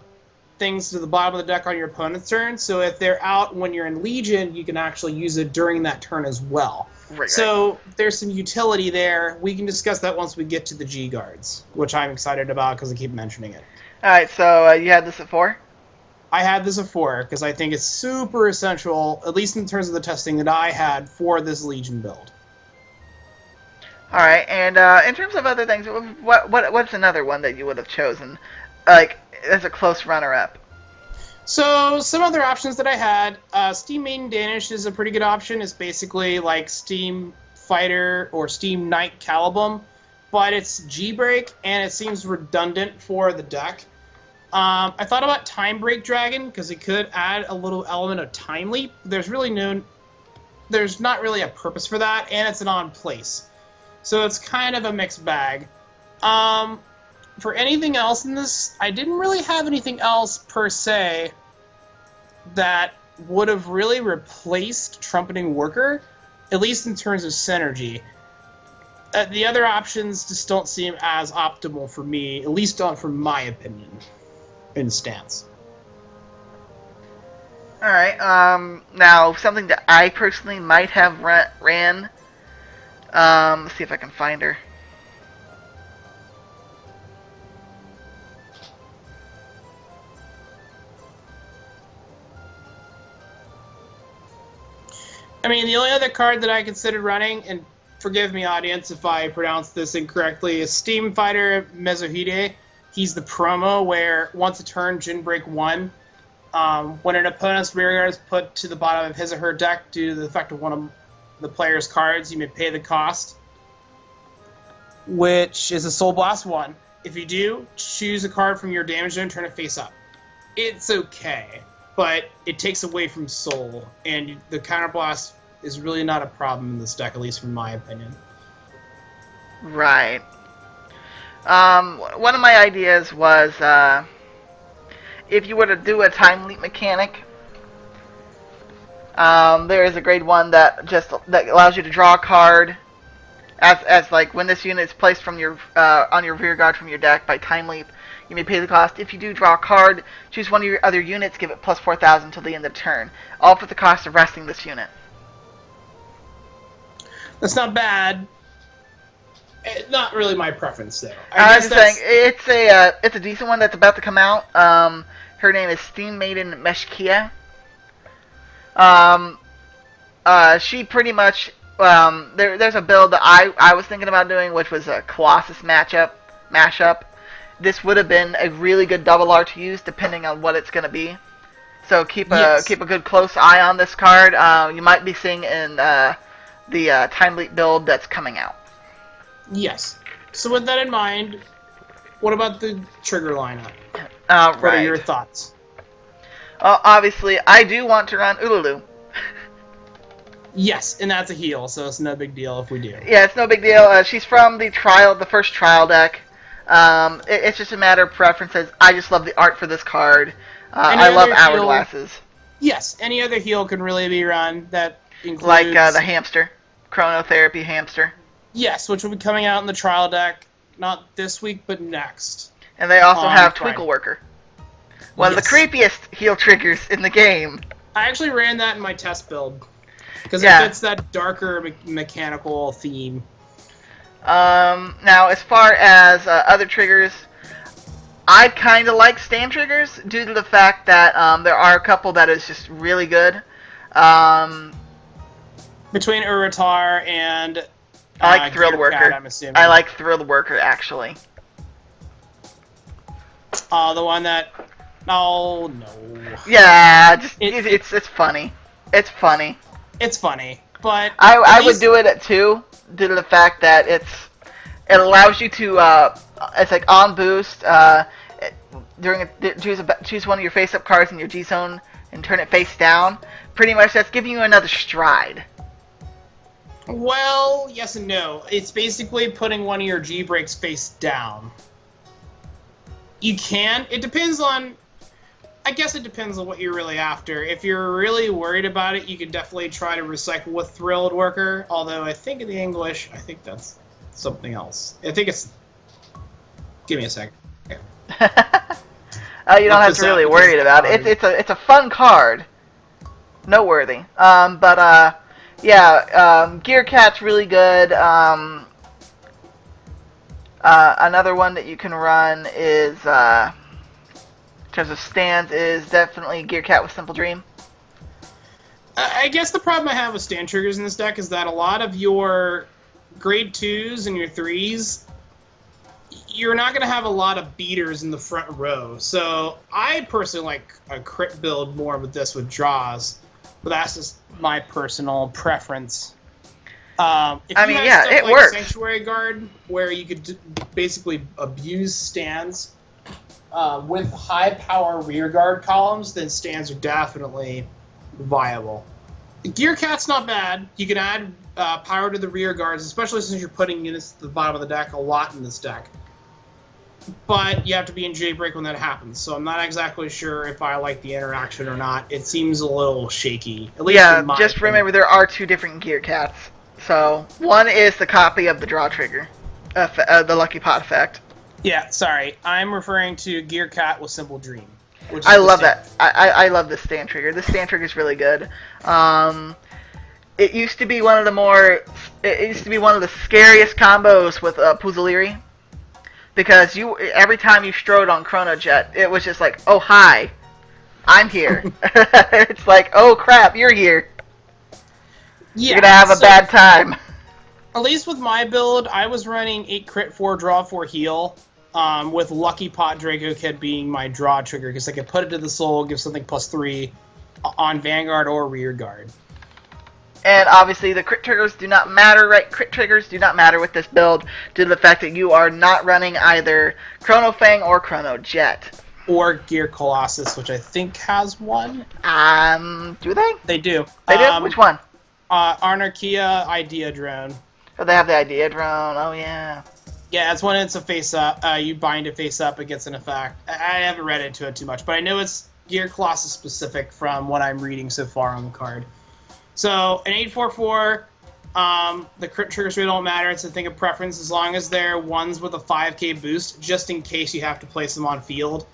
things to the bottom of the deck on your opponent's turn, so if they're out when you're in Legion, you can actually use it during that turn as well. Right. So there's some utility there. We can discuss that once we get to the G-Guards, which I'm excited about because I keep mentioning it. Alright, so you had this at 4? I had this at 4 because I think it's super essential, at least in terms of the testing that I had for this Legion build. Alright, and in terms of other things, what's another one that you would have chosen, like, as a close runner-up? So, some other options that I had, Steam Maiden Danish is a pretty good option. It's basically like Steam Fighter or Steam Knight Caliban, but it's G-Break, and it seems redundant for the deck. I thought about Time Break Dragon, because it could add a little element of Time Leap. There's not really a purpose for that, and it's an on-place. So it's kind of a mixed bag. For anything else in this, I didn't really have anything else per se that would have really replaced Trumpeting Worker, at least in terms of synergy. The other options just don't seem as optimal for me, at least from my opinion and stance. Alright, now something that I personally might have ran, let's see if I can find her. I mean, the only other card that I considered running, and forgive me, audience, if I pronounce this incorrectly, is Steam Fighter Mezuhide. He's the promo where once a turn, Jin Break 1. When an opponent's rearguard is put to the bottom of his or her deck due to the effect of one of the player's cards, you may pay the cost, which is a Soul Blast 1. If you do, choose a card from your damage zone and turn it face up. It's okay, but it takes away from Soul, and the Counterblast is really not a problem in this deck, at least from my opinion. Right. One of my ideas was, if you were to do a Time Leap mechanic, there is a grade 1 that allows you to draw a card, as like when this unit is placed from your on your rear guard from your deck by Time Leap, you may pay the cost. If you do draw a card, choose one of your other units, give it plus 4,000 till the end of the turn, all for the cost of resting this unit. That's not bad. Not really my preference, though. I'm just saying it's a decent one that's about to come out. Her name is Steam Maiden Meshkia. She pretty much there's a build that I was thinking about doing, which was a Colossus mashup. This would have been a really good double R to use, depending on what it's going to be. So keep a good close eye on this card. You might be seeing in the Time Leap build that's coming out. Yes. So with that in mind, what about the trigger lineup? What are your thoughts? Obviously, I do want to run Ululu. Yes, and that's a heal, so it's no big deal if we do. Yeah, it's no big deal. She's from the first trial deck. It's just a matter of preferences. I just love the art for this card. I love Hourglasses. Yes, any other heal can really be run. That includes... Like the hamster. Chronotherapy hamster. Yes, which will be coming out in the trial deck, not this week, but next. And they also have Friday. Twinkle Worker. One of the creepiest heal triggers in the game. I actually ran that in my test build. Because it fits that darker mechanical theme. Now, as far as other triggers, I kind of like stand triggers due to the fact that there are a couple that is just really good. Between Uratar and I like Thrilled Worker. Cat, I'm assuming. I like Thrilled Worker, actually. The one that... Oh, no. Yeah, it's funny. It's funny. It's funny, but... I would do it at 2 due to the fact that it allows you to... it's like on boost. Choose one of your face-up cards in your G-Zone and turn it face down. Pretty much that's giving you another stride. Well, yes and no. It's basically putting one of your G-breaks face down. You can. It depends on... I guess it depends on what you're really after. If you're really worried about it, you could definitely try to recycle with Thrilled Worker. Although I think in the English, I think that's something else. I think it's... Give me a sec. You don't have to really worry about it. It's a fun card. Noteworthy. Gear Cat's really good. Another one that you can run is, in terms of stands, is definitely Gear Cat with Simple Dream. I guess the problem I have with stand triggers in this deck is that a lot of your grade 2s and your 3s, you're not going to have a lot of beaters in the front row. So I personally like a crit build more with this with draws. But that's just my personal preference. It works. Sanctuary Guard, where you could basically abuse stands with high power rear guard columns, then stands are definitely viable. Gear Cat's not bad. You can add power to the rear guards, especially since you're putting units at the bottom of the deck a lot in this deck. But you have to be in J-Break when that happens, so I'm not exactly sure if I like the interaction or not. It seems a little shaky. At least in my opinion. Remember, there are 2 different Gear Cats. So, one is the copy of the draw trigger, the Lucky Pot effect. Yeah, sorry. I'm referring to Gear Cat with Simple Dream. I love that. I love this stand trigger. This stand trigger is really good. It used to be one of the scariest combos with Puzzleiri. Because every time you strode on Chrono Jet, it was just like, oh, hi, I'm here. It's like, oh, crap, you're here. Yeah, you're going to have a bad time. At least with my build, I was running 8 crit, 4 draw, 4 heal, with Lucky Pot Draco Kid being my draw trigger, because I could put it to the soul, give something +3 on Vanguard or Rear Guard. And obviously the crit triggers do not matter, right? Crit triggers do not matter with this build due to the fact that you are not running either Chrono Fang or Chrono Jet. Or Gear Colossus, which I think has one. Do they? They do. They do? Which one? Anarchia Idea Drone. Oh, they have the Idea Drone. Oh, yeah. Yeah, it's when it's a face-up. You bind it face-up, it gets an effect. I haven't read into it too much, but I know it's Gear Colossus specific from what I'm reading so far on the card. So, an 844, the crit triggers really don't matter. It's a thing of preference as long as they're ones with a 5k boost, just in case you have to place them on field.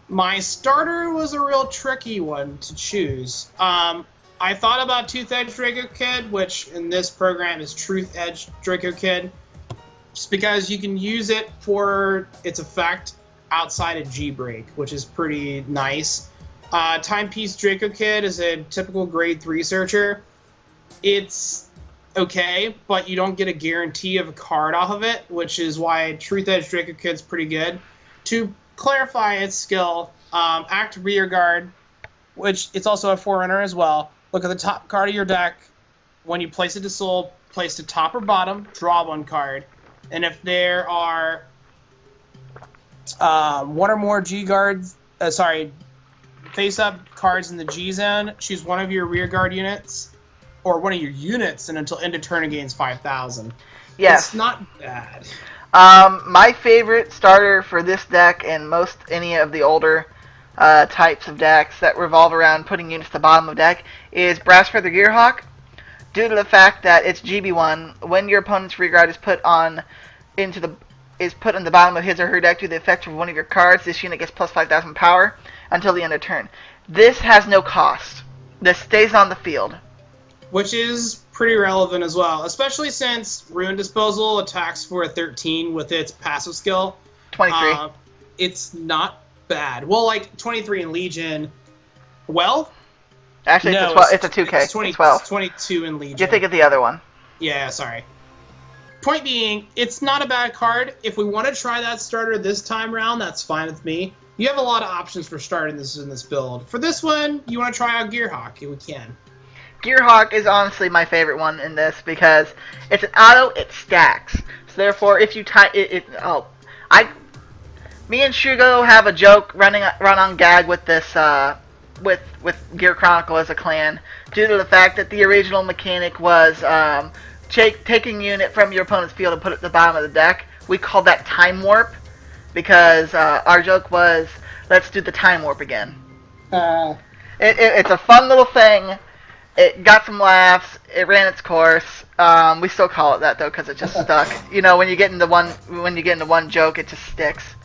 My starter was a real tricky one to choose. I thought about Tooth Edge Draco Kid, which in this program is Truth Edge Draco Kid, just because you can use it for its effect outside of G-Break, which is pretty nice. Timepiece Draco Kid is a typical grade 3 searcher. It's okay, but you don't get a guarantee of a card off of it, which is why Truth Edge Draco Kid's pretty good. To clarify its skill, act Rear Guard, which it's also a Forerunner as well. Look at the top card of your deck. When you place it to soul, place to top or bottom, draw 1 card. And if there are 1 or more face-up cards in the G-Zone, choose one of your rear guard units, or one of your units, and until end of turn it gains 5,000. Yes. It's not bad. My favorite starter for this deck and any of the older types of decks that revolve around putting units at the bottom of the deck is Brass Feather Gearhawk. Due to the fact that it's GB1, when your opponent's rear guard is put in the bottom of his or her deck due to the effect of one of your cards, this unit gets plus 5,000 power until the end of turn. This has no cost. This stays on the field. Which is pretty relevant as well, especially since Ruin Disposal attacks for a 13 with its passive skill. 23. It's not bad. Well, like 23 in Legion. Well, actually, no, it's a 2K. It's 12. It's 22 in Legion. You think of the other one. Yeah, sorry. Point being, it's not a bad card. If we want to try that starter this time around, that's fine with me. You have a lot of options for starting this in this build. For this one, you want to try out Gearhawk, we can. Gearhawk is honestly my favorite one in this because it's an auto, it stacks. So therefore, if you me and Shugo have a joke run on gag with this with Gear Chronicle as a clan due to the fact that the original mechanic was taking a unit from your opponent's field and put it at the bottom of the deck. We called that Time Warp because our joke was, let's do the Time Warp again. It's a fun little thing. It got some laughs. It ran its course. We still call it that though because it just stuck. You know, when you get into one joke, it just sticks.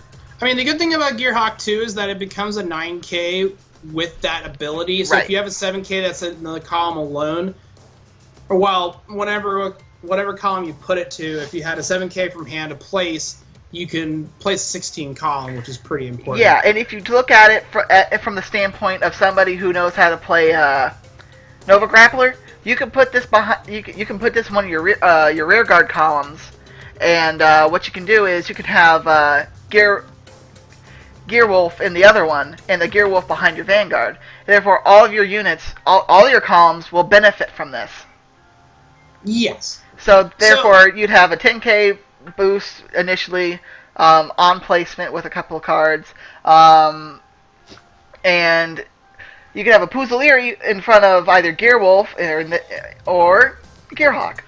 I mean, the good thing about Gearhawk 2 is that it becomes a 9K with that ability. So if you have a 7K that's in the column alone, or well, whatever column you put it to, if you had a 7K from hand to place, you can place 16 column, which is pretty important. Yeah, and if you look at it from the standpoint of somebody who knows how to play Nova Grappler, you can put this behind. You can put this in one of your rear guard columns, and what you can do is you can have Gearwolf in the other one, and the Gearwolf behind your Vanguard. Therefore, all of your units, all your columns will benefit from this. Yes. So therefore, you'd have a 10K boost initially on placement with a couple of cards, and you could have a Fusilier in front of either Gearwolf or Gearhawk.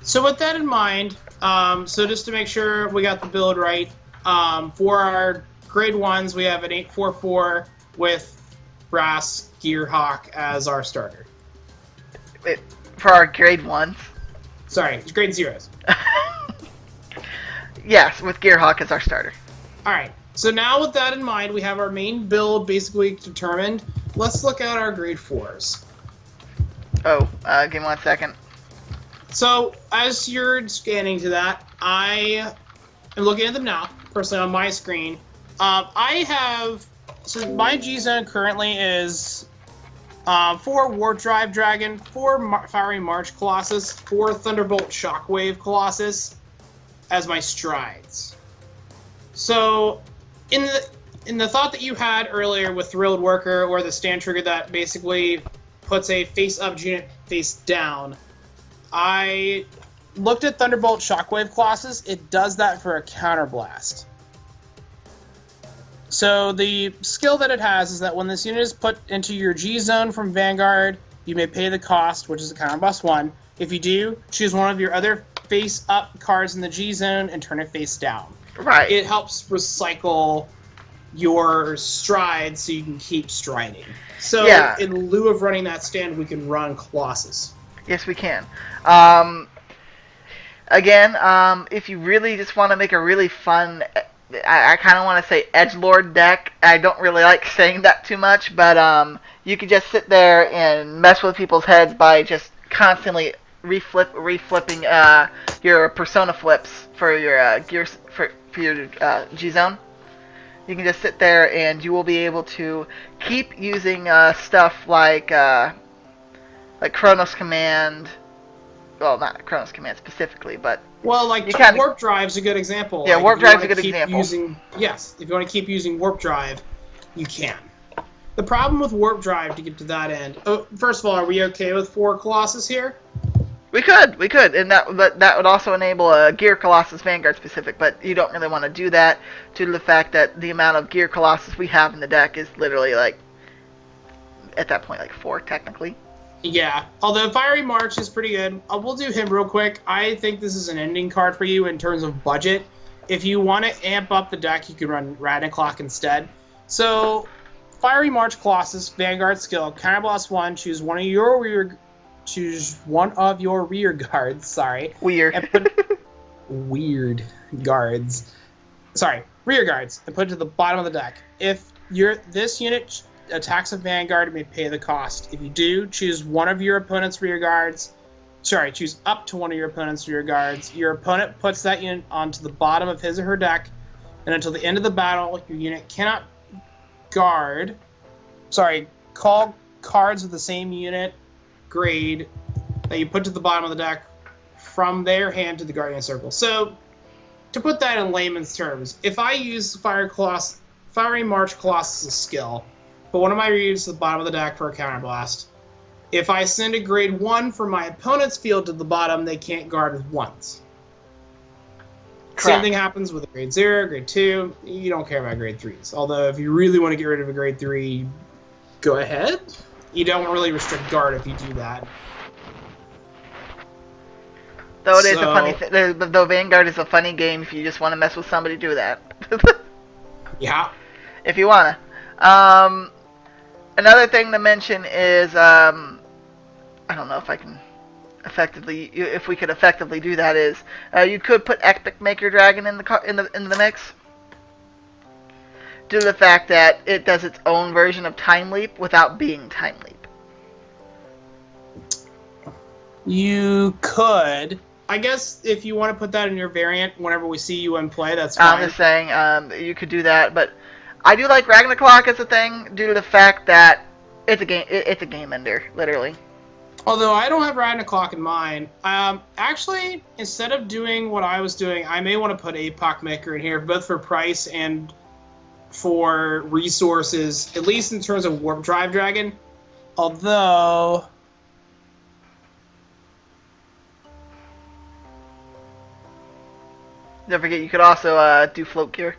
So with that in mind, so just to make sure we got the build right, for our grade 1s, we have an 844 with Brass Gearhawk as our starter. For our grade 1s? Sorry, it's grade 0s. Yes, with Gearhawk as our starter. Alright, so now with that in mind, we have our main build basically determined. Let's look at our grade 4s. Oh, give me 1 second. So, as you're scanning to that, I am looking at them now, personally on my screen. So my G-Zone currently is 4 Warp Drive Dragon, 4 Fiery March Colossus, 4 Thunderbolt Shockwave Colossus as my strides. So, in the thought that you had earlier with Thrilled Worker or the stand trigger that basically puts a face-up unit face down, I looked at Thunderbolt Shockwave Colossus. It does that for a counterblast. So the skill that it has is that when this unit is put into your G-Zone from Vanguard, you may pay the cost, which is a counterblast 1. If you do, choose one of your other face-up cards in the G-Zone and turn it face down. Right. It helps recycle your strides so you can keep striding. So in lieu of running that stand, we can run Colossus. Yes, we can. Again, if you really just want to make a really fun, I kind of want to say edgelord deck. I don't really like saying that too much, but you could just sit there and mess with people's heads by just constantly reflipping your persona flips for your gears for your G-Zone. You can just sit there and you will be able to keep using stuff like Chronos Command. Well, not Chronos Command specifically, but Warp Drive's a good example. Yeah, Warp Drive's a good example. Yes, if you want to keep using Warp Drive, you can. The problem with Warp Drive, to get to that end... first of all, are we okay with 4 Colossus here? We could, and that would also enable a Gear Colossus Vanguard specific, but you don't really want to do that due to the fact that the amount of Gear Colossus we have in the deck is literally at that point 4 technically. Yeah, although Fiery March is pretty good. We'll do him real quick. I think this is an ending card for you in terms of budget. If you want to amp up the deck, you can run Radin Clock instead. So, Fiery March Colossus, Vanguard skill, Counterblast 1, choose one of your rear guards, sorry. Weird. And put weird guards. Sorry, rear guards, and put it to the bottom of the deck. If this unit attacks a Vanguard, it may pay the cost. If you do, choose one of your opponent's rear guards. Sorry, choose up to one of your opponent's rear guards. Your opponent puts that unit onto the bottom of his or her deck, and until the end of the battle, your unit cannot call cards of the same unit grade that you put to the bottom of the deck from their hand to the Guardian Circle. So, to put that in layman's terms, if I use Fiery March Colossus' skill, put one of my reads to the bottom of the deck for a counterblast, if I send a grade 1 from my opponent's field to the bottom, they can't guard with ones. Same thing happens with a grade 0, grade 2. You don't care about grade 3s. Although, if you really want to get rid of a grade 3, go ahead. You don't really restrict guard if you do that. Though it is a funny thing. Though Vanguard is a funny game if you just want to mess with somebody, do that. Yeah. If you want to. Another thing to mention is, I don't know if I can if we could effectively do that, is you could put Epic Maker Dragon in the mix, due to the fact that it does its own version of Time Leap without being Time Leap. You could. I guess if you want to put that in your variant whenever we see you in play, that's fine. I'm just saying you could do that, but I do like Ragnarok as a thing due to the fact that it's a game ender, literally. Although I don't have Ragnarok in mind. Actually, instead of doing what I was doing, I may want to put Apoc Maker in here, both for price and for resources, at least in terms of Warp Drive Dragon. Although... Don't forget, you could also do Float Gear.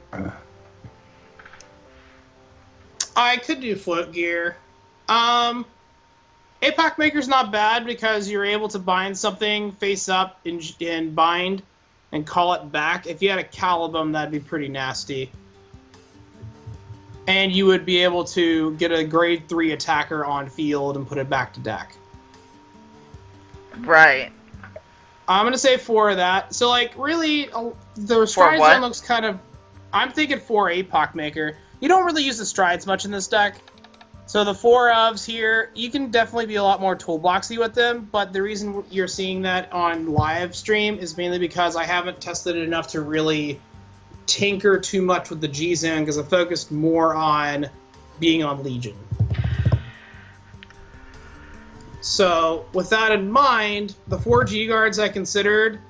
I could do Float Gear. Apoc Maker's not bad because you're able to bind something face up and bind and call it back. If you had a Calibum, that'd be pretty nasty. And you would be able to get a grade 3 attacker on field and put it back to deck. Right. I'm going to say 4 of that. So, like, really, the Stride Zone looks kind of... I'm thinking 4 Apoc Maker. You don't really use the Strides much in this deck. So the 4 ofs here, you can definitely be a lot more toolboxy with them, but the reason you're seeing that on live stream is mainly because I haven't tested it enough to really tinker too much with the G-Zone, because I focused more on being on Legion. So, with that in mind, the 4 G-Guards I considered,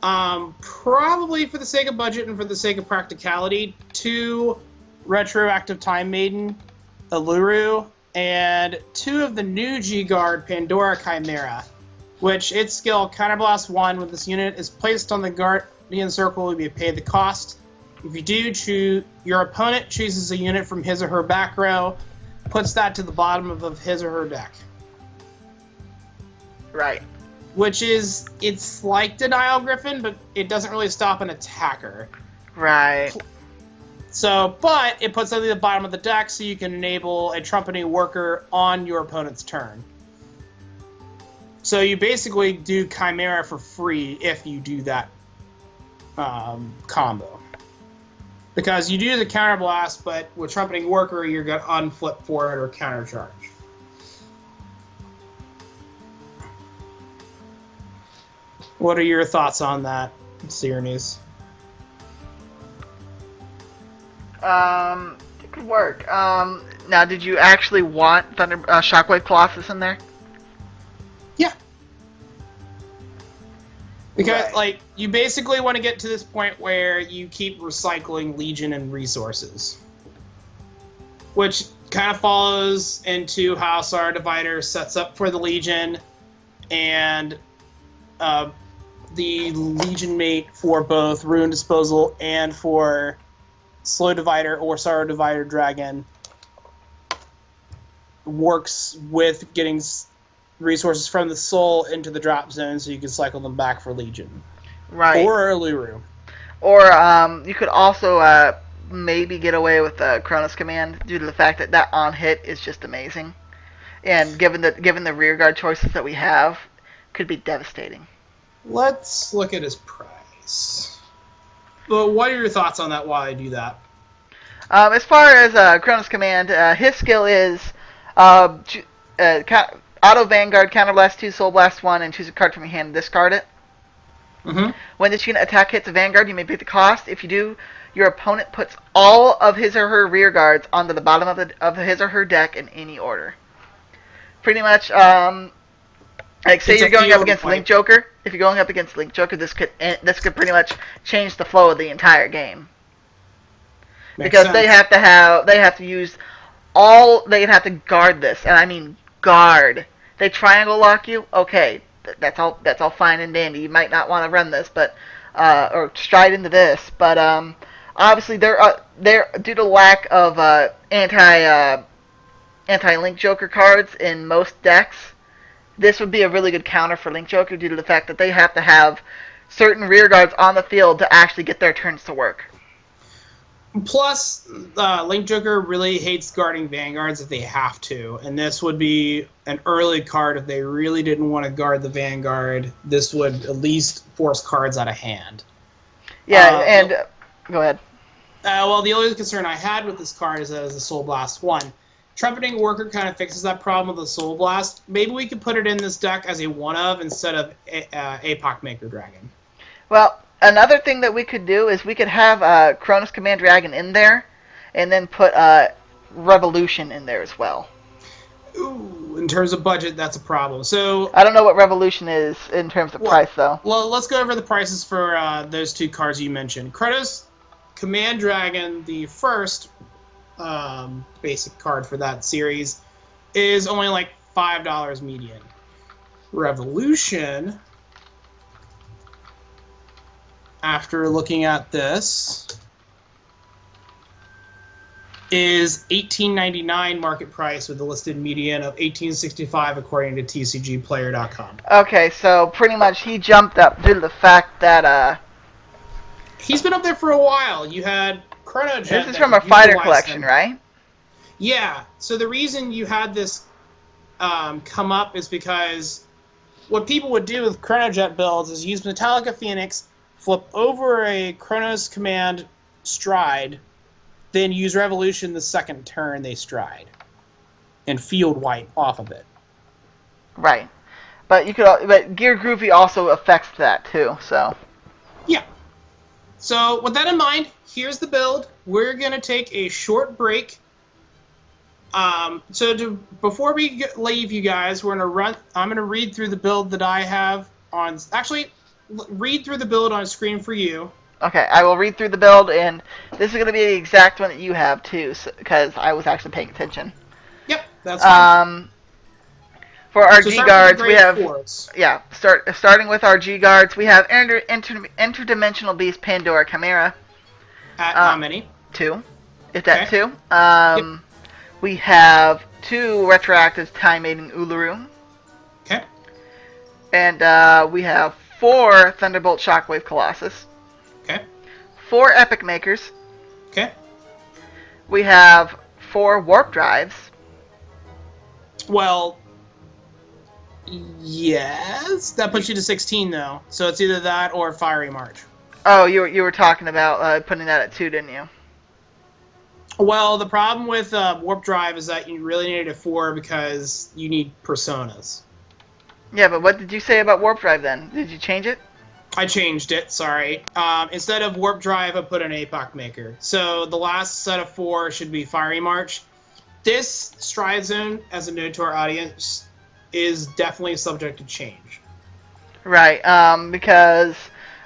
probably for the sake of budget and for the sake of practicality, 2 Retroactive Time Maiden, Alluru, and 2 of the new G-Guard, Pandora Chimera, which its skill, Counterblast 1, when this unit is placed on the Guardian Circle, will be paid the cost. If you do, your opponent chooses a unit from his or her back row, puts that to the bottom of his or her deck. Right. Which is, it's like Denial Griffin, but it doesn't really stop an attacker. Right. So, but it puts something at the bottom of the deck so you can enable a Trumpeting Worker on your opponent's turn. So you basically do Chimera for free if you do that combo. Because you do the Counterblast, but with Trumpeting Worker, you're going to unflip for it or countercharge. What are your thoughts on that, Cyranuce? It could work. Now, did you actually want Shockwave Colossus in there? Yeah. Because, Right. like, you basically want to get to this point where you keep recycling Legion and resources. Which kind of follows into how Star Divider sets up for the Legion, and the Legion mate for both Ruin Disposal and for Slow Divider or Sorrow Divider Dragon works with getting resources from the soul into the drop zone so you can cycle them back for Legion. Right. Or Alluru. Or you could also maybe get away with Kronos Command due to the fact that that on hit is just amazing, and given the rear guard choices that we have, could be devastating. Let's look at his price. Well, what are your thoughts on that? Why I do that? As far as Kronos Command, his skill is auto Vanguard, Counterblast 2, Soul Blast 1, and choose a card from your hand and discard it. Mm-hmm. When this unit attack hits a Vanguard, you may pay the cost. If you do, your opponent puts all of his or her rear guards onto the bottom of his or her deck in any order. Pretty much, like say you're going up against Link Joker. If you're going up against Link Joker, this could pretty much change the flow of the entire game. Because they have to use they'd have to guard this, and I mean guard. They triangle lock you, okay, that's all fine and dandy. You might not want to run this, but or stride into this, but obviously they're due to lack of anti Link Joker cards in most decks. This would be a really good counter for Link Joker due to the fact that they have to have certain rear guards on the field to actually get their turns to work. Plus, Link Joker really hates guarding Vanguards if they have to, and this would be an early card if they really didn't want to guard the Vanguard. This would at least force cards out of hand. Yeah, and go ahead. Well, the only concern I had with this card is that it's a Soul Blast 1. Trumpeting Worker kind of fixes that problem with the Soul Blast. Maybe we could put it in this deck as a one-of instead of Epoch Maker Dragon. Well, another thing that we could do is we could have Kronos Command Dragon in there, and then put Revolution in there as well. Ooh, in terms of budget, that's a problem. So I don't know what Revolution is in terms of price, though. Well, let's go over the prices for those two cards you mentioned. Kronos Command Dragon, the first basic card for that series, is only like $5 median. Revolution, after looking at this, is $18.99 market price with a listed median of $18.65 according to TCGplayer.com. Okay, so pretty much he jumped up due to the fact that he's been up there for a while. You had Chrono Jet. This is from a fighter collection, right? Yeah. So the reason you had this come up is because what people would do with Chrono Jet builds is use Metallica Phoenix, flip over a Kronos Command Stride, then use Revolution the second turn they stride, and field wipe off of it. Right. But Gear Groovy also affects that too, so. Yeah. So with that in mind, here's the build. We're gonna take a short break. Before we leave you guys, I'm gonna read through the build that I have on. Actually, read through the build on screen for you. Okay, I will read through the build, and this is going to be the exact one that you have, too, because I was actually paying attention. Yep, that's fine. For our G-Guards, we have... Fours. Yeah, starting with our G-Guards, we have Interdimensional Beast Pandora Chimera. At how many? 2. Is that okay. 2? Yep. We have 2 Retroactive Time Maiden Uluru. Okay. And we have 4 Thunderbolt Shockwave Colossus. Okay. 4 Epic Makers. Okay. We have 4 Warp Drives. Well, yes. That puts you to 16, though. So it's either that or Fiery March. Oh, you were talking about putting that at 2, didn't you? Well, the problem with Warp Drive is that you really need a 4 because you need Personas. Yeah, but what did you say about Warp Drive then? Did you change it? I changed it, sorry. Instead of Warp Drive, I put an Epoch Maker. So the last set of 4 should be Fiery March. This Stride Zone, as a note to our audience, is definitely subject to change. Right, because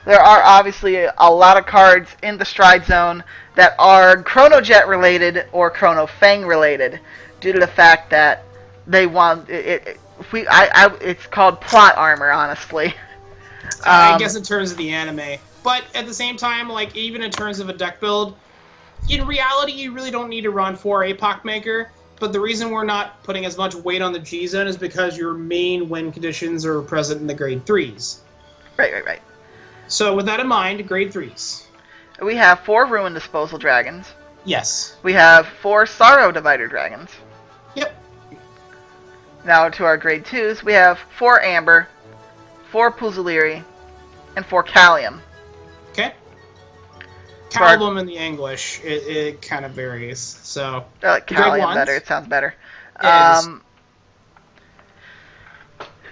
there are obviously a lot of cards in the Stride Zone that are Chrono Jet related or Chrono Fang related, due to the fact that they want it's called plot armor, honestly. I guess in terms of the anime. But at the same time, like, even in terms of a deck build, in reality, you really don't need to run 4 Epoch Maker. But the reason we're not putting as much weight on the G-Zone is because your main win conditions are present in the grade 3s. Right. So with that in mind, grade 3s. We have 4 Ruin Disposal Dragons. Yes. We have 4 Sorrow Divider Dragons. Yep. Now to our grade 2s, we have 4 Amber, 4 Puzzleri, and 4 Callium. Okay. Callium in the English, it kind of varies. So I like Callium better. It sounds better.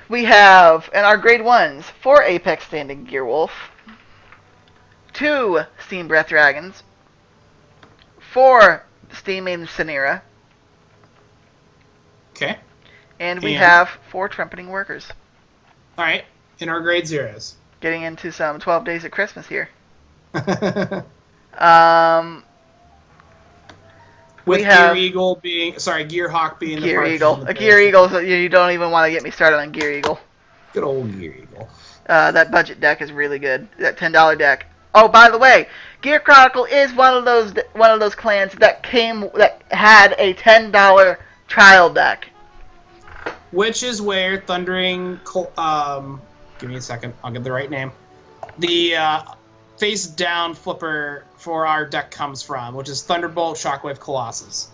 We have, in our grade 1s, 4 Apex Standing Gearwolf, 2 Steam Breath Dragons, 4 Steam Maiden Synera, okay, and we have 4 Trumpeting Workers. Alright, in our grade 0s. Getting into some 12 Days of Christmas here. With Gear Eagle being, Gear Hawk being Gear Eagle. Gear Eagle, you don't even want to get me started on Gear Eagle. Good old Gear Eagle. That budget deck is really good. That $10 deck. Oh, by the way, Gear Chronicle is one of those clans that had a $10 trial deck. Which is where Thundering, give me a second, I'll get the right name. The face down flipper for our deck comes from, which is Thunderbolt, Shockwave, Colossus.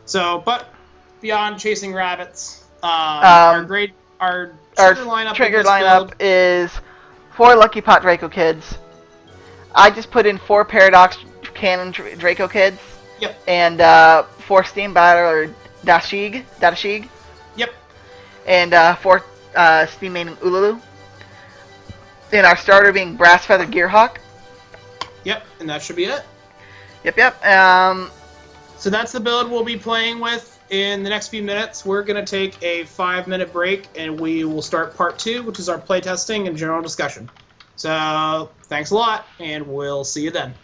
So, but beyond chasing rabbits, our trigger lineup is 4 Lucky Pot Draco Kids. I just put in 4 Paradox Cannon Draco Kids. Yep. And 4 Steam Battler Dashig. Yep. And 4 Steam Maiden Ululu. And our starter being Brass Feather Gearhawk. Yep, and that should be it. Yep. So that's the build we'll be playing with in the next few minutes. We're going to take a 5-minute break, and we will start part 2, which is our playtesting and general discussion. So thanks a lot, and we'll see you then.